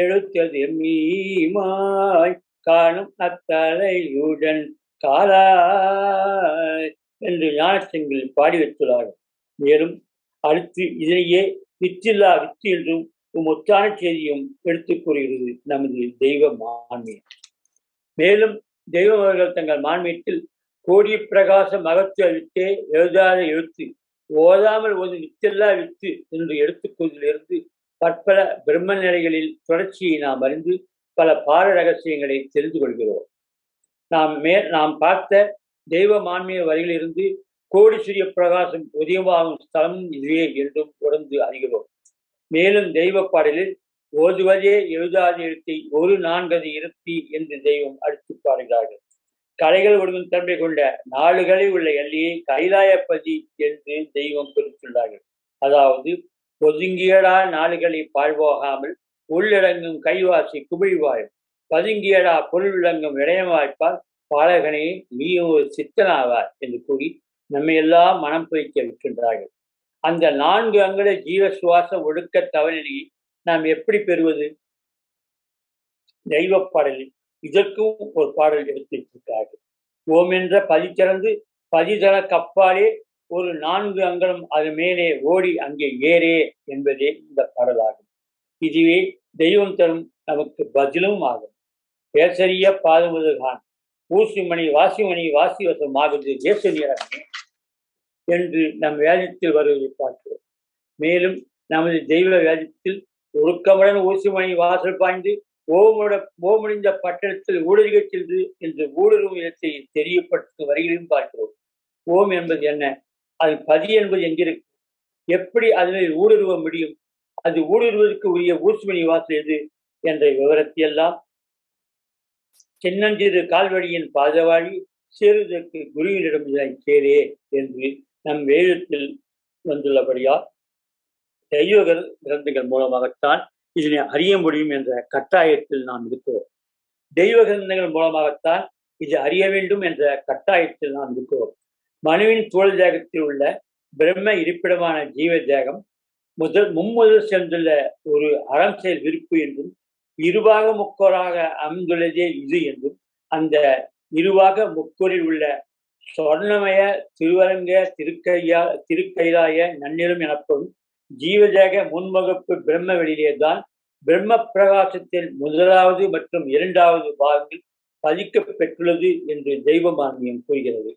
எழுத்தது மீமாய் காணும் அத்தலையுடன் காலாய் என்று ஞானசங்கில் பாடி வைத்துள்ளார்கள். மேலும் அடுத்து இதனையே வித்தில்லா வித்து என்றும் முத்தான செய்தியும் எடுத்துக் கூறுகிறது நமது தெய்வ மான்மியம். மேலும் தெய்வம் அவர்கள் தங்கள் மான்மியத்தில் கோடி பிரகாச மகத்துவ வித்தே எழுதாத எழுத்து ஓதாமல் ஒரு வித்தெல்லா வித்து என்று எடுத்துக்கொள்வதிலிருந்து பற்பல பிரம்ம நிலைகளில் தொடர்ச்சியை நாம் அறிந்து பல பார ரகசியங்களை தெரிந்து கொள்கிறோம். நாம் பார்த்த தெய்வ மான்மிய வரியிலிருந்து கோடி சூரிய பிரகாசம் உதயமாகும் ஸ்தலம் இதுவே என்றும் தொடர்ந்து அறிகிறோம். மேலும் தெய்வ பாடலில் ஓதுவதே எழுதாத எழுத்தை ஒரு நான்கது இருத்தி என்று தெய்வம் அடுத்து பாடுகிறார்கள். கலைகள் ஒடுங்கும் தன்மை கொண்ட நாடுகளை உள்ள எல்லையை கைலாயப்பதி என்று தெய்வம் குறித்துள்ளார்கள். அதாவது ஒதுங்கியடா நாடுகளை பாழ்போகாமல் உள்ளடங்கும் கைவாசி குமிழ்வாயும் பதுங்கியடா பொருள் விளங்கும் இடையமாய்ப்பால் பாலகனே நீயும் ஒரு சித்தனாவார் என்று கூறி நம்மையெல்லாம் மனம் பிரிக்க வைக்கின்றார்கள். அந்த 4 அங்கல ஜீவ சுவாச ஒடுக்க தவநிலையை நாம் எப்படி பெறுவது? தெய்வ பாடலில் இதற்கும் ஒரு பாடல் எடுத்திருக்கிறார்கள். ஓம் என்ற பதி திறந்து பதிதள கப்பாலே ஒரு 4 அங்கலம் அது மேலே ஓடி அங்கே ஏறே என்பதே இந்த பாடலாகும். இதுவே தெய்வம் தரும் நமக்கு பதிலும் ஆகும். பேசரிய பாதுமுதுகான் ஊசிமணி வாசிமணி வாசிவசம் ஆகுது தேச நீரமே என்று நம் வேதத்தில் வருவதை பார்க்கிறோம். மேலும் நமது தெய்வ வேதத்தில் ஒழுக்கமுடன் ஊசிமணி வாசல் பாய்ந்து ஓமுடிந்த பட்டணத்தில் ஊடுருகச் சென்று என்று ஊடுருவும் இடத்தை தெரியப்படுத்தும் வரையிலும் பார்க்கிறோம். ஓம் என்பது என்ன? அது பதி என்பது எங்கிருக்கு? எப்படி அதனில் ஊடுருவ முடியும்? அது ஊடுருவதற்கு உரிய ஊசிமணி வாசல் எது என்ற விவரத்தையெல்லாம் சின்னஞ்சிறு கால்வழியின் பாதவாழி சேருவதற்கு குருவினிடம் இதனை சேரே என்று நம் வேதத்தில் வந்துள்ளபடியால் தெய்வ கிரந்தங்கள் மூலமாகத்தான் இதனை அறிய முடியும் என்ற கட்டாயத்தில் நாம் இருக்கிறோம். தெய்வ கிரந்தங்கள் மூலமாகத்தான் இது அறிய வேண்டும் என்ற கட்டாயத்தில் நாம் இருக்கிறோம். மனுவின் தோல் தேகத்தில் உள்ள பிரம்ம இருப்பிடமான ஜீவ தேகம் மும்முதல் சேர்ந்துள்ள ஒரு அறம் செயல் விருப்பு என்றும் இருவாக முக்கோராக அமைந்துள்ளதே இது என்றும் அந்த இருவாக முக்கோரில் உள்ள சொர்ணமய திருவரங்க திருக்கைலாய நன்னிலம் எனப்படும் ஜீவதேக முன்முகப்பு பிரம்ம வெளியிலேதான் பிரம்ம பிரகாசத்தில் முதலாவது மற்றும் இரண்டாவது பாகங்கள் பதிக்க பெற்றுள்ளது என்று தெய்வமான்மியம் கூறுகிறது.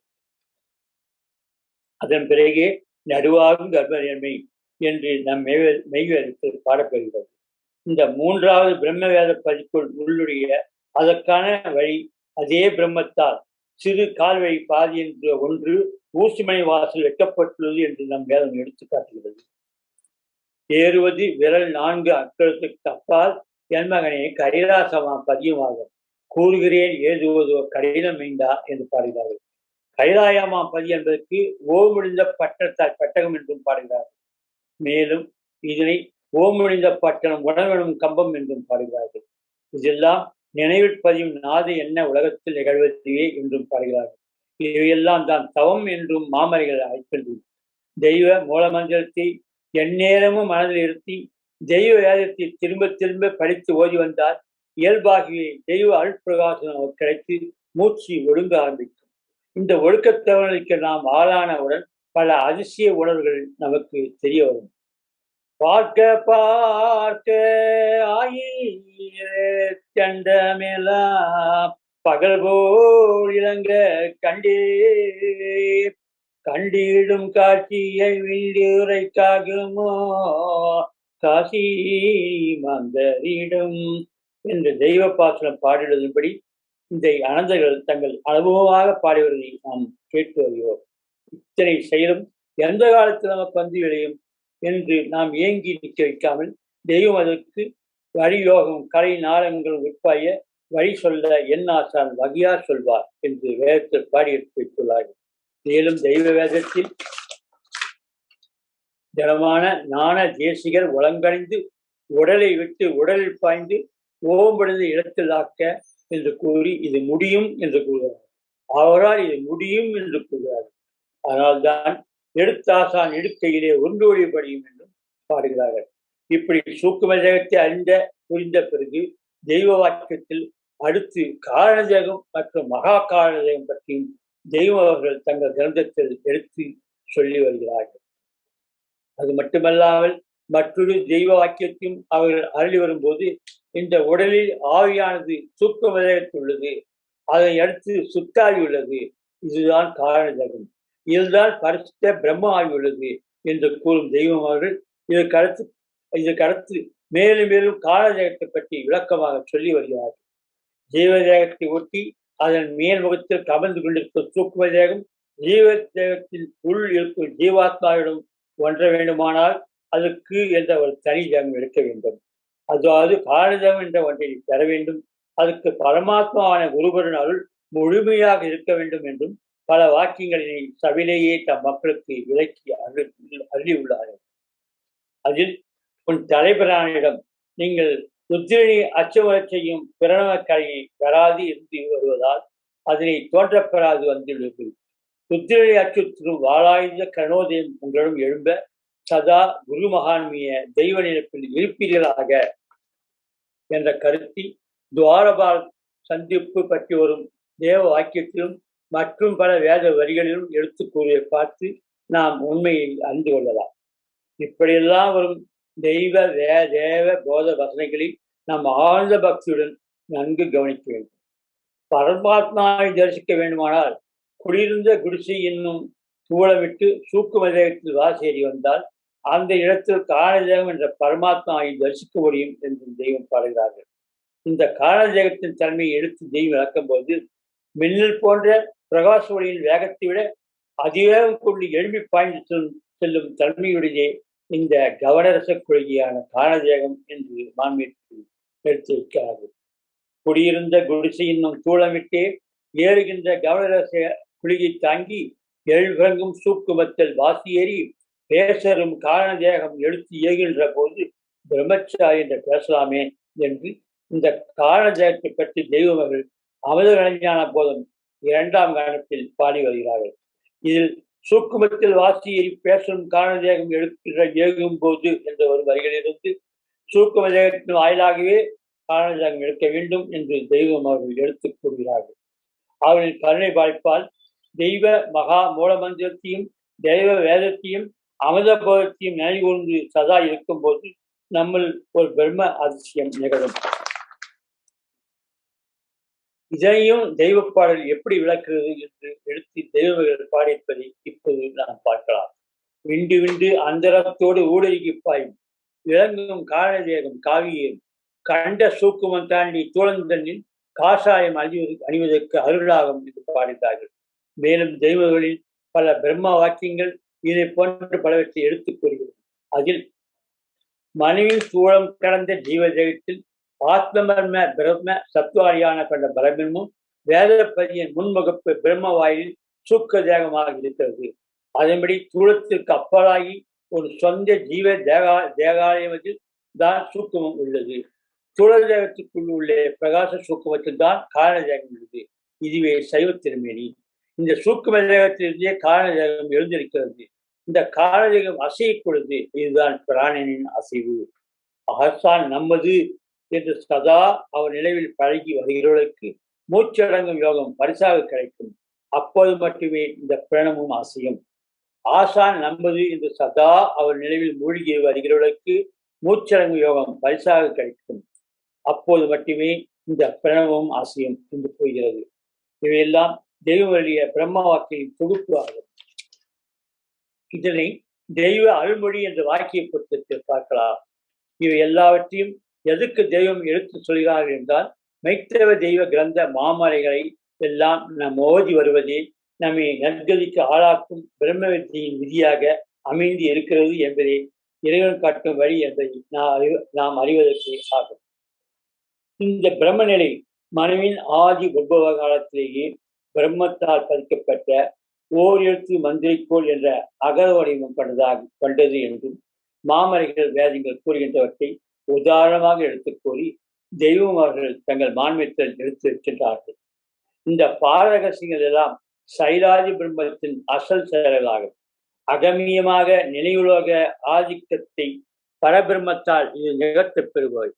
அதன் பிறகே நடுவாகும் கர்ப்பநிலைமை என்று நம் மெய்வேதத்தில் பாடப்படுகிறது. இந்த மூன்றாவது பிரம்ம வேத பதிக்குள் உள்ளுடைய அதற்கான வழி அதே பிரம்மத்தால் சிறு கால்வழி பாதி என்ற ஒன்று ஊசிமணி வாசல் வைக்கப்பட்டுள்ளது என்று நம் வேதம் எடுத்து காட்டுகிறது. ஏறுவது விரல் 4 அக்களுக்கு அப்பால் என் மகனே கைலாசமா பதியமாகும் கூறுகிறேன் ஏதுவதோ கடினம் மைந்தா என்று பாடுகிறார்கள். கைலாயமா பதி என்பதற்கு ஓமுடிந்த பட்டத்தால் பட்டகம் என்றும் பாடுகிறார்கள். மேலும் இதனை ஓமுடிந்த பட்டணம் உணவெனும் கம்பம் என்றும் பாடுகிறார்கள். இதெல்லாம் நினைவில் பதியும் நாது என்ன உலகத்தில் நிகழ்வதையே என்றும் பாடுகிறார்கள். இவையெல்லாம் தான் தவம் என்றும் மாமரைகள் அழைக்கின்றன. தெய்வ மூலமந்திரத்தை எந்நேரமும் மனதில் இருத்தி தெய்வ வேதத்தை திரும்ப திரும்ப படித்து ஓதி வந்தால் இயல்பாகவே தெய்வ அருட்பிரகாசம் கிடைத்து மூச்சு ஒழுங்க ஆரம்பிக்கும். இந்த ஒழுக்கத்தவர்களுக்கு நாம் ஆளானவுடன் பல அதிசய உணர்வுகள் நமக்கு தெரிய வரும். பார்க்க பார்க்க ஆயிரந்தமெல்லாம் பகல் போல் இளங்க கண்டே கண்டிடும் காட்சியை விண்டியுரைக்காகுமோ காசி மந்தரிடம் என்று தெய்வ பாசனம் பாடியுள்ளதன்படி இந்த அனந்தர்கள் தங்கள் அனுபவமாக பாடுவதை நாம் கேட்டு வருகிறோம். இத்தனை செயலும் எந்த காலத்தில் நமக்கு வந்து விளையும் என்று நாம் ஏங்கி நிற்க வைக்காமல் தெய்வம் அதற்கு வழியோகம் கலை நாடகங்கள் உட்பாய வழி சொல்ல என்னாசான் வகையார் சொல்வார் என்று வேதத்தில் பாடி எடுத்து வைத்துள்ளார்கள். மேலும் தெய்வ வேதத்தில் திடமான ஞான தேசிகர் உலங்கணிந்து உடலை விட்டு உடலில் பாய்ந்து ஓம்படுந்த இடத்தில் ஆக்க என்று கூறி இது முடியும் என்று கூறுகிறார். அவரால் இது முடியும் என்று கூறுகிறார். அதனால்தான் எடுத்தாசான் எடுக்கையிலே ஒன்று ஒழிபடியும் என்றும் பாடுகிறார்கள். இப்படி சூக்கும தேகத்தை அறிந்த புரிந்த பிறகு தெய்வ வாக்கியத்தில் அடுத்து காரணதேகம் மற்றும் மகா காரணதேகம் பற்றியும் தெய்வர்கள் தங்கள் கிரந்தத்தில் எடுத்து சொல்லி வருகிறார்கள். அது மட்டுமல்லாமல் மற்றொரு தெய்வ வாக்கியத்தையும் அவர்கள் அருளி வரும்போது இந்த உடலில் ஆவியானது சூக்கும தேகத்தில் உள்ளது, அதை அடுத்து சுத்தாவி உள்ளது, இதுதான் காரணதேகம், இதுதான் பரிசுத்த பிரம்ம ஆவி உள்ளது என்று கூறும் தெய்வம் அவர்கள் இதற்கடுத்து மேலும் மேலும் காரணதேகத்தை பற்றி விளக்கமாக சொல்லி வருகிறார்கள். ஜீவதேகத்தை ஒட்டி அதன் மேல்முகத்தில் கமர்ந்து கொண்டிருக்கும் சூக்கும தேகம் ஜீவ தேகத்தில் உள் இருக்கும் ஜீவாத்மாவிடம் ஒன்ற வேண்டுமானால் அதற்கு என்ற ஒரு தனி தேகம் எடுக்க வேண்டும். அதாவது காரணதேகம் என்ற ஒன்றை பெற வேண்டும். அதுக்கு பரமாத்மாவான குருபரன் அருள் முழுமையாக இருக்க வேண்டும் என்றும் பல வாக்கியங்களினை சபையிலேயே தம் மக்களுக்கு விளக்கி அருளியுள்ளார்கள். அதில் உன் தலைவரானிடம் நீங்கள் ருத்திரனை அச்சமுறச் செய்யும் பிரணவ கலையை பெறாது இருந்து வருவதால் அதனை தோன்றப்பெறாது வந்துள்ளது. ருத்திரனை அச்சுறுத்தும் வாளாயுத கரணோதயம் உங்களிடம் எழும்ப சதா குரு மகான்மிய தெய்வ நினைப்பில் இருப்பீர்களாக என்ற கருத்தி துவாரபால் சந்திப்பு பற்றி வரும் தேவ வாக்கியத்திலும் மற்றும் பல வேத வரிகளிலும் எடுத்து கூறிய பார்த்து நாம் உண்மையை அறிந்து கொள்ளலாம். இப்படியெல்லாம் வரும் தெய்வ தேவ போத வசனைகளில் நாம் ஆழ்ந்த பக்தியுடன் நன்கு கவனிக்க வேண்டும். பரமாத்மாவை தரிசிக்க வேண்டுமானால் குடியிருந்த குடிசை என்னும் சூழமிட்டு சூக்கும தேகத்தில் வாசேறி வந்தால் அந்த இடத்தில் காரணதேகம் என்ற பரமாத்மாவை தரிசிக்க முடியும் என்று தெய்வம் பாடுகிறார்கள். இந்த காரணதேகத்தின் தன்மையை எடுத்து தெய்வம் விளக்கும் போது மின்னல் போன்ற பிரகாச ஒளியின் வேகத்தை விட அதிவேகம் கொண்டு எழுப்பி பாய்ந்து செல்லும் தன்மையுடைய இந்த கவனரச கொள்கையான காரணதேகம் என்று மாண்பிற்கு எடுத்து வைக்கிறார்கள். குடியிருந்த குடிசை என்னும் சூழமிட்டே ஏறுகின்ற கவனரச குளிகை தாங்கி எழுபங்கும் சூக்குமத்தில் வாசி ஏறி பேசரும் காரண தேகம் எடுத்து ஏகின்ற போது பிரம்மச்சாரி என்று பேசலாமே என்று இந்த காரண தேகத்தை பற்றி தெய்வமர்கள் அமிர்த கலைஞான போதம் 2ஆம் காலத்தில் பாடி வருகிறார்கள். இதில் சூக்குமத்தில் வாசி ஏறி பேசும் காரண தேகம் எடுக்கின்ற ஏகும் போது என்ற ஒரு வரிகளிலிருந்து சூக்கும தேகத்தின் வாயிலாகவே காரண தேகம் எடுக்க வேண்டும் என்று தெய்வம் அவர்கள் எடுத்துக் கூறுகிறார்கள். அவர்களின் கருணை பாய்ப்பால் தெய்வ மகா மூலமந்திரத்தையும் தெய்வ வேதத்தையும் அமிர்த போதத்தையும் நினைவுகூர்ந்து சதா இருக்கும் போது நம்மில் ஒரு பிரம்ம அதிசயம் நிகழும். இதனையும் தெய்வ பாடல் எப்படி விளக்குகிறது என்று எடுத்து தெய்வங்கள் பாடிப்பதை இப்போது நாம் பார்க்கலாம். விண்டு விண்டு அந்தரத்தோடு ஊடருகி பாயும் விளங்கும் காரணதேகம் காவியம் கண்ட சூக்குமம் தாண்டி தூளந்தண்ணில் காசாயம் அணிவதற்கு அருளாகும் என்று பாடுகிறார்கள். மேலும் தெய்வங்களில் பல பிரம்ம வாக்கியங்கள் இதை போன்று பலவற்றை எடுத்துக் கூறுகிறது. அதில் மனைவின் சூழம் கடந்த ஜீவதேகத்தில் ஆத்ம பிரம்ம சத்வாரியான கண்ட பரபிரமும் வேதப்பதியின் முன்முகப்பு பிரம்ம வாயிலில் சூக்க தேகமாக இருக்கிறது. அதன்படி சூழத்திற்கு அப்பாலாகி ஒரு சொந்த ஜீவ தேகாலயத்தில் தான் சூக்கமும் உள்ளது. சூழல் தேகத்துக்குள் உள்ள பிரகாச சூக்குமத்தில் தான் காரண தேகம் உள்ளது. இதுவே சைவ திருமேனி. இந்த சூக்கும தேகத்திலிருந்தே காரண தேகம் எழுந்திருக்கிறது. இந்த காரண தேகம் அசையக்கூடாது. இதுதான் பிராணனின் அசைவு. அகசான் நம்மது என்று சதா அவர் நிலைவில் பழகி வருகிறவர்களுக்கு மூச்சடங்கும் யோகம் பரிசாக கிடைக்கும். அப்போது மட்டுமே இந்த பிரணமும் அசையும். ஆசான் நம்பது என்று சதா அவர் நிலைவில் மூழ்கி வருகிறவர்களுக்கு மூச்சடங்கு யோகம் பரிசாக கிடைக்கும். அப்போது மட்டுமே இந்த பிரணமும் அசையும் என்று போகிறது. இவையெல்லாம் தெய்வ பிரம்ம வாக்கியின் தொகுப்பு ஆகும். இதனை தெய்வ அருள்மொழி என்ற வாக்கிய புத்தகத்தில் பார்க்கலாம். இவை எல்லாவற்றையும் எதுக்கு தெய்வம் எடுத்து சொல்கிறார்கள் என்றால், மைத்தவ தெய்வ கிரந்த மாமலைகளை எல்லாம் நாம் ஓதி வருவதே நம்மை நற்கதிக்கு ஆளாக்கும் பிரம்ம வித்தியின் விதியாக அமைந்து இருக்கிறது என்பதை இறைவன் காட்டும் வழி என்பதை நாம் அறிவதற்கு ஆகும். இந்த பிரம்ம நிலை மனவின் ஆதி உத்பவ காலத்திலேயே பிரம்மத்தால் பதிக்கப்பட்ட ஓர் எழுத்து மந்திரிக்கோள் என்ற அகர வடிவம் கொண்டது என்றும் மாமரைகள் வேதங்கள் கூறுகின்றவற்றை உதாரணமாக எடுத்துக் கூறி தெய்வம் அவர்கள் தங்கள் மான்மியத்தில் எடுத்து வைக்கின்றார்கள். இந்த பாரரகசியங்கள் எல்லாம் சைலாதி பிரம்மத்தின் அசல் செயல்களாகும். அகமியமாக நினைவுலோக ஆதிக்கத்தை பரபிரம்மத்தால் இது நிகழ்த்தப் பெறுபவை.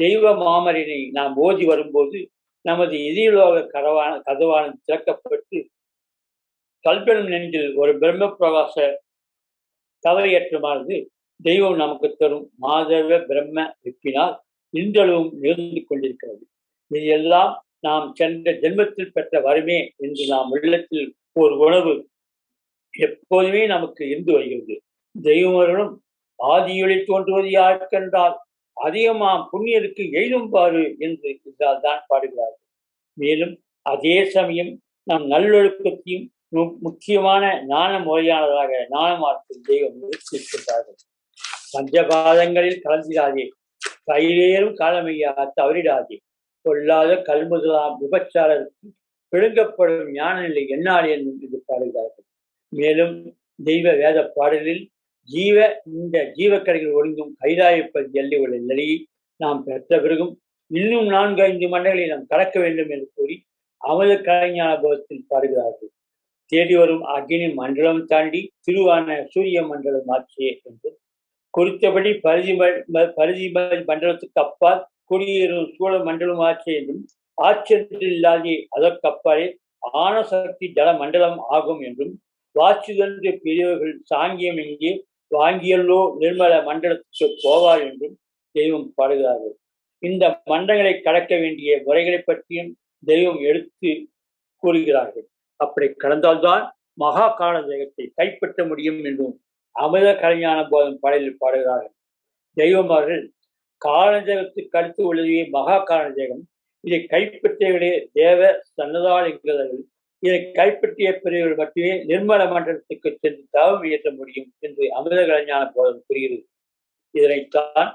தெய்வ மாமரினை நாம் ஓதி வரும்போது நமது எதிர்லோக கதவானது திறக்கப்பட்டு கல்பெனும் நெஞ்சில் ஒரு பிரம்ம பிரகாச தவறையற்றமானது தெய்வம் நமக்கு தரும் மாதவ பிரம்ம விப்பினால் இன்றளவும் நிகழ்ந்து கொண்டிருக்கிறது. இது எல்லாம் நாம் சென்ற ஜென்மத்தில் பெற்ற வருமே என்று நாம் உள்ளத்தில் ஒரு உணர்வு எப்போதுமே நமக்கு இருந்து வருகிறது. தெய்வங்களும் ஆதியொளி தோன்றுவது யாருக்கென்றால் அதிகமாம் புண்ணியருக்கு எய்தும் பாரு என்று இதால் தான் பாடுகிறார்கள். மேலும் அதே சமயம் நம் நல்லொழுக்கத்தையும் முக்கியமான ஞான முறையானதாக ஞானமார்க்கும் தெய்வம் இருக்கின்றார்கள். பஞ்சபாதங்களில் கலந்திடாதே, கையிலேறும் காலமையா தவறிடாதே, கொள்ளாத கல்முதலாம் விபச்சாரருக்கு பிடுங்கப்படும் ஞான நிலை என்னால் என்னும் இது பாடுகிறார்கள். மேலும் தெய்வ வேத பாடலில் இந்த ஜீவக்கரைகள் ஒழுங்கும் கைலாயப்பதி எல்லை உள்ள நிலையை நாம் பெற்ற பிறகும் இன்னும் 4-5 மண்டங்களை நாம் கடக்க வேண்டும் என்று கூறி அமிர்த கலைஞான போதத்தில் பாடுகிறார்கள். தேடி வரும் அக்னி மண்டலம் தாண்டி திருவான சூரிய மண்டலம் ஆட்சியே என்றும் குறித்தபடி பரிதி மண்டலத்துக்கு அப்பால் குடியேறும் சூழ மண்டலம் ஆட்சி என்றும் ஆச்சரியம் இல்லாதே அதற்கு அப்பாலே ஆனசக்தி ஜல மண்டலம் ஆகும் என்றும் வாச்சுதன்று பெரியவர்கள் சாங்கியம் எங்கே வாங்கியல்லோ நிர்மல மண்டலத்துக்கு போவார் என்றும் தெய்வம் பாடுகிறார்கள். இந்த மண்டங்களை கடக்க வேண்டிய முறைகளை பற்றியும் தெய்வம் எடுத்து கூறுகிறார்கள். அப்படி கடந்தால்தான் மகா கால தேகத்தை கைப்பற்ற முடியும் என்றும் அமிர்த கலைஞான போதம் பாடலில் பாடுகிறார்கள். தெய்வம் அவர்கள் காலதேகத்துக்கு அடுத்து உள்ளதே மகா காலதேகம். இதை கைப்பற்றியவர்களே தேவ சன்னதால் என்கிறார்கள். இதை கைப்பற்றிய பிறகு மட்டுமே நிர்மல மண்டலத்துக்கு சென்று தவம் இயற்ற முடியும் என்று அமிர்த கலைஞான போதம் கூறுகிறது. இதனைத்தான்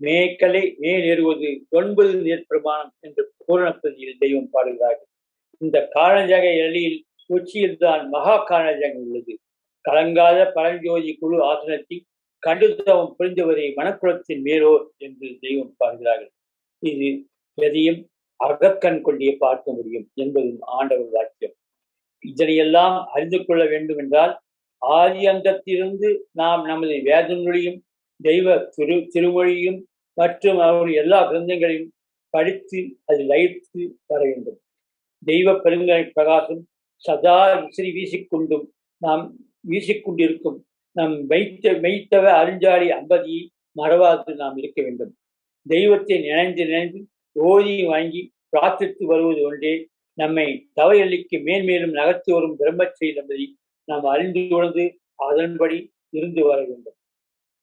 மேற்கலை மேலேறுவது 9 நேர்பிரமாணம் என்று பூரண பிரதியில் தெய்வம் பாடுகிறார்கள். இந்த காலஜக எல்லையில் உச்சியில் தான் மகா காலஜகம் உள்ளது. கலங்காத பரஞ்சோதி குழு ஆசனத்தில் கண்டுதவம் புரிந்தவரை மனக்குளத்தின் மேலோர் என்று தெய்வம் பாடுகிறார்கள். இது எதையும் அகக்கண் கொண்டே பார்க்க முடியும் என்பதும் ஆண்டவர் வாக்கியம். இதனையெல்லாம் அறிந்து கொள்ள வேண்டும் என்றால் ஆதி அந்தத்திலிருந்து நாம் நமது வேத நூலையும் தெய்வ திருமொழியும் மற்றும் அவருடைய எல்லா கிரந்தங்களையும் படித்து அதில் லயித்து வர வேண்டும். தெய்வ பெருங்கலை பிரகாசம் சதா விசிறி வீசிக்கொண்டும் நாம் வீசிக்கொண்டிருக்கும் நம் மெய்த்தவ அருஞ்சாடி அம்பதியை மறவாது நாம் இருக்க வேண்டும். தெய்வத்தை நினைந்து ஓதி வாங்கி பிரார்த்தித்து வருவது ஒன்றே நம்மை தவ எல்லைக்கு மேன்மேலும் நகர்த்தி வரும் பிரம்மச்சை என்பதை நாம் அறிந்து உணர்ந்து அதன்படி இருந்து வர வேண்டும்.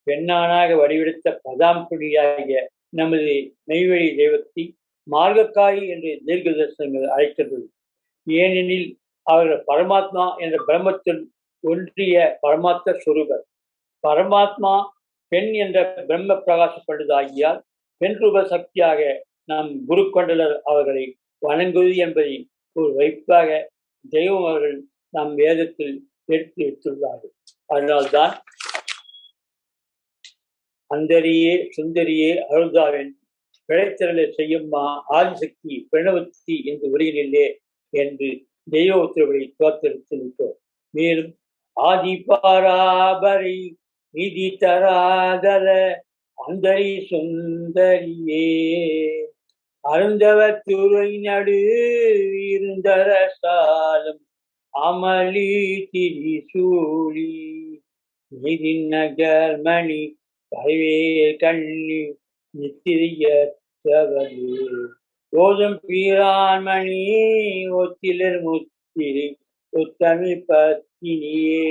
பெண்ணானாக வடிவெடுத்த பதாம்புணியாகிய நமது மெய்வழி தெய்வத்தை மார்கக்காயி என்று தீர்க்க தரிசனங்கள் அழைக்கின்றது. ஏனெனில் அவர்கள் பரமாத்மா என்ற பிரம்மத்தில் ஒன்றிய பரமாத்ம சொரூபர். பரமாத்மா பெண் என்ற பிரம்ம பிரகாசப்படுவதாகியால் பெண் ரூப சக்தியாக நம் குரு கொண்டலர் அவர்களை வணங்குவது என்பதை ஒரு வைப்பாக தெய்வம் அவர்கள் நம் வேதத்தில் எடுத்து வைத்துள்ளார்கள். அதனால்தான் அந்தரியே சுந்தரியே அருள்தாவன் பிழைத்திரலை செய்யும்மா ஆதிசக்தி பிரணவத்தி என்று உரையிலே என்று தெய்வ உத்தரவை தோற்றெடுத்து நிற்கிறோம். மேலும் ஆதி பாராபரி நிதி தராதர அந்தரி சுந்தரியே அருந்தவ துறை நடு இருந்தர சாலம் அமளி திரிசூலி நிதி நகர் மணி பைவேல் கண்ணி நித்திரியவரே ஓதும் பீரான்மணி ஒத்திலர் முத்திரி உத்தமி பத்தினியே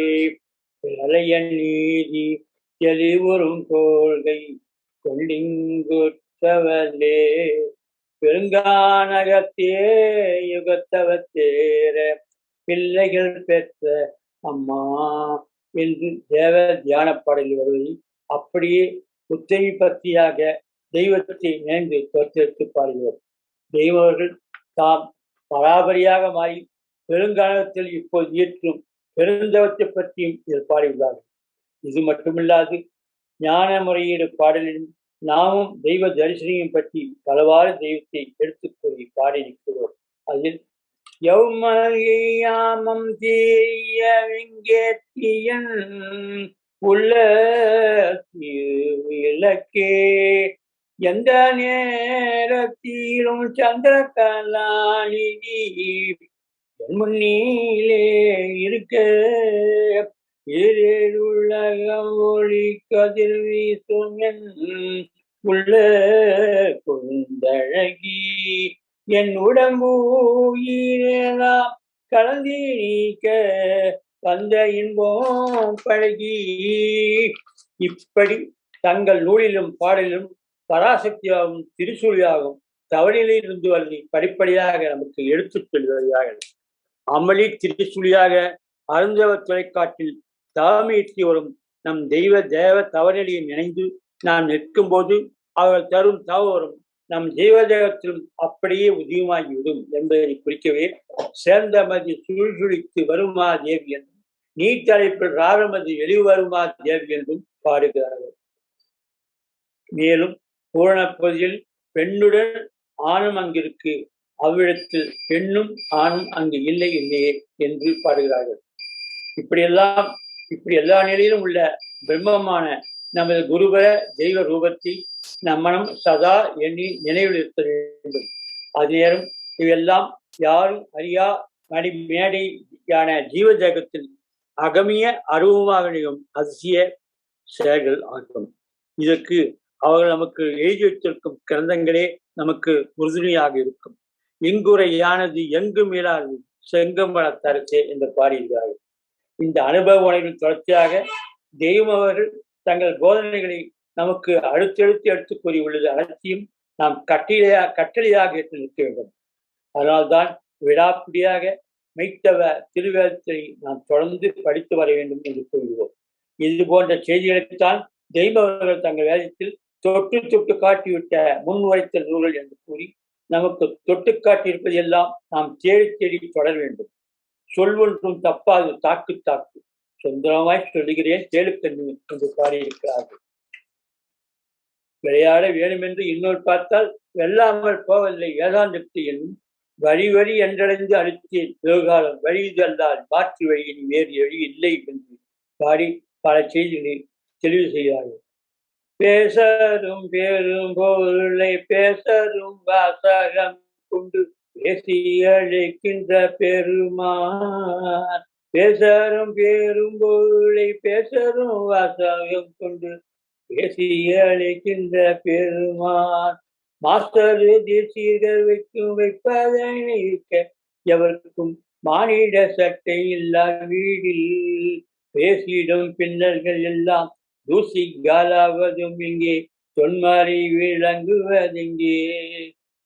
பிரளய நீதி தெளிவுறும் கோள்கை கொண்டிங்குற்றவர்களே பெருங்கானகத்தே யுகத்தவத்தேர பிள்ளைகள் பெற்ற அம்மா என்று தேவ தியான பாடலில் வருவதை அப்படியே உத்தமி பக்தியாக தெய்வத்தை நினைந்து தோற்றெடுத்து பாடுகிறோம். தெய்வர்கள் தாம் பராபரியாக மாறி பெருங்காலத்தில் இப்போது இயற்றும் பெருந்தவத்தை பற்றியும் இதில் பாடியுள்ளார்கள். இது மட்டுமில்லாது ஞான முறையீடு பாடலிலும் நாமும் தெய்வ தரிசனையும் பற்றி பலவாறு தெய்வத்தை எடுத்துக்கூறி பாடி நிற்கிறோம். அதில் யௌமயாமம் தேய வெங்கேத்தியன் உள்ள இலக்கே எந்த நேரத்திலும் சந்திர கலாநிதி முன்னிலே இருக்க ஏழேழுலகம் ஒளி கதிர் வீசும் உள்ள கொண்டழகி என் உடம்புயிரெல்லாம் கலந்தி நீக்க வந்த இன்பம் பழகி. இப்படி தங்கள் நூலிலும் பாடலிலும் பராசக்தியாகவும் திருசூலியாகவும் தவறிலிருந்து வள்ளி படிப்படியாக நமக்கு எடுத்துச் செல்கிறார்கள். அமளி திருசூலியாக அருந்தவ தொலைக்காட்டில் தவமீட்டி வரும் நம் தெய்வ தேவ தவநிலையை நினைந்து நாம் நிற்கும் போது அவர்கள் தரும் தவறும் நம் தெய்வ தேவத்திலும் அப்படியே உதயமாகிவிடும் என்பதை குறிக்கவே சேர்ந்தமதி சுழிசுழித்து வருமா தேவி என்றும் நீட்டழைப்பில் ராகமதி வெளிவருமா தேவி என்றும் பாடுகிறார்கள். மேலும் பூரணப்பதில் பெண்ணுடன் ஆணும் அங்கிருக்கு, அவ்விடத்தில் பெண்ணும் ஆணும் அங்கு இல்லை இல்லையே என்று பாடுகிறார்கள். இப்படி எல்லா நிலையிலும் உள்ள பிரம்மமான நமது குருபர தெய்வ ரூபத்தை நம் மனம் சதா எண்ணி நினைவில் இருக்க வேண்டும். அது நேரம் இவையெல்லாம் யாரும் அறியா மணி மேடையான ஜீவ ஜகத்தில் அகமிய அருவமாக நிகழும் அதிசய செயல்கள் ஆகும். இதற்கு அவர்கள் நமக்கு எழுதி வைத்திருக்கும் கிரந்தங்களே நமக்கு உறுதுணையாக இருக்கும். இங்குரையானது எங்கும் இல்லாது செங்கமல தரசே என்று பாடியிருக்கிறார்கள். இந்த அனுபவ உணர்வின் தொடர்ச்சியாக தெய்வம் அவர்கள் தங்கள் போதனைகளை நமக்கு அடுத்தடுத்து எடுத்து கூறியுள்ளது அனைத்தையும் நாம் கட்டளையாக ஏற்று நிற்க வேண்டும். அதனால்தான் விடாப்பிடியாக மெய்த்தவ திருவேதத்தை நாம் தொடர்ந்து படித்து வர வேண்டும் என்று கூறுகிறோம். இது போன்ற செய்திகளைத்தான் தெய்வம் அவர்கள் தங்கள் வேதத்தில் தொட்டு தொட்டு காட்டிவிட்ட முன்வைத்த நூல்கள் என்று கூறி நமக்கு தொட்டு காட்டியிருப்பது எல்லாம் நாம் தேடி தேடி தொடர வேண்டும். சொல்வொன்றும் தப்பாது தாக்கு தாக்கு சுந்தரமாய் சொல்லுகிறேன் கேளுக்கண்ணு என்று பாடியிருக்கிறார்கள். விளையாட வேண்டுமென்று இன்னொரு பார்த்தால் வெல்லாமல் போவதில்லை வேதாந்தத்து என்னும் வழி வழி என்றடைந்து அழுத்திய யோகாலம் வழிதல்லால் மாற்று வழியின் வேறு வழி இல்லை என்று பாடி பல செய்திகளை தெளிவு செய்கிறார்கள். பேசரும் பேரும் பொருளை பேசரும் வாசகம் கொண்டு பேசி அழைக்கின்ற பெருமான். பேசரும் பேரும் பொருளை பேசரும் வாசகம் கொண்டு பேசி அழைக்கின்ற பெருமான். மாஸ்டர் தேசியர்கள் வைக்கும் வைப்பதை நீக்க எவருக்கும் மானிட சட்டை இல்லா வீடில் பேசிடும் பின்னர்கள் எல்லாம் தூசி காலாவதும் இங்கே தொன்மாறி விளங்குவதிங்கே.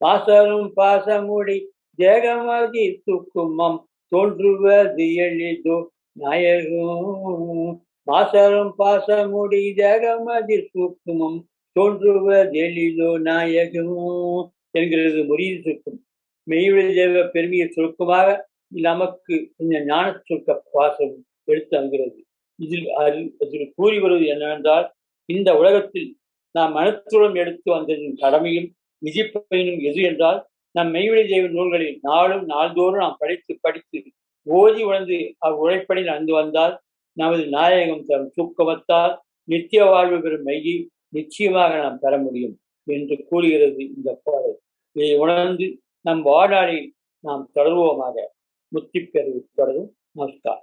பாசரும் பாசமுடி தேகமதி துக்குமம் தோன்றுவது எளிதோ நாயகம். மாசரும் பாசமுடி தேகமதி சுக்குமம் தோன்றுவது எளிதோ நாயகம் என்கிறது முறியீடு சுருக்கம். மெய்வெளி தேவ பெருமையை சுருக்கமாக நமக்கு இந்த ஞான சுருக்க பாசம் எடுத்து அங்குகிறது. இதில் கூறி வருவது என்னவென்றால், இந்த உலகத்தில் நாம் மனத்துடன் எடுத்து வந்ததின் கடமையும் விதிப்பயனும் எது என்றால், நம் மெய்வெளி தேவ நூல்களை நாள்தோறும் நாம் படித்து ஓதி உணர்ந்து அவ்வுழைப்படி நடந்து வந்தால் நமது நாயகம் தரும் தூக்கமத்தால் நித்திய வாழ்வு பெறும் மையை நிச்சயமாக நாம் பெற முடியும் என்று கூறுகிறது இந்த பாடல். இதை உணர்ந்து நம் வாழ்நாளை நாம் தொடர்வோமாக. முத்தி பெறுவது தொடரும். நமஸ்காரம்.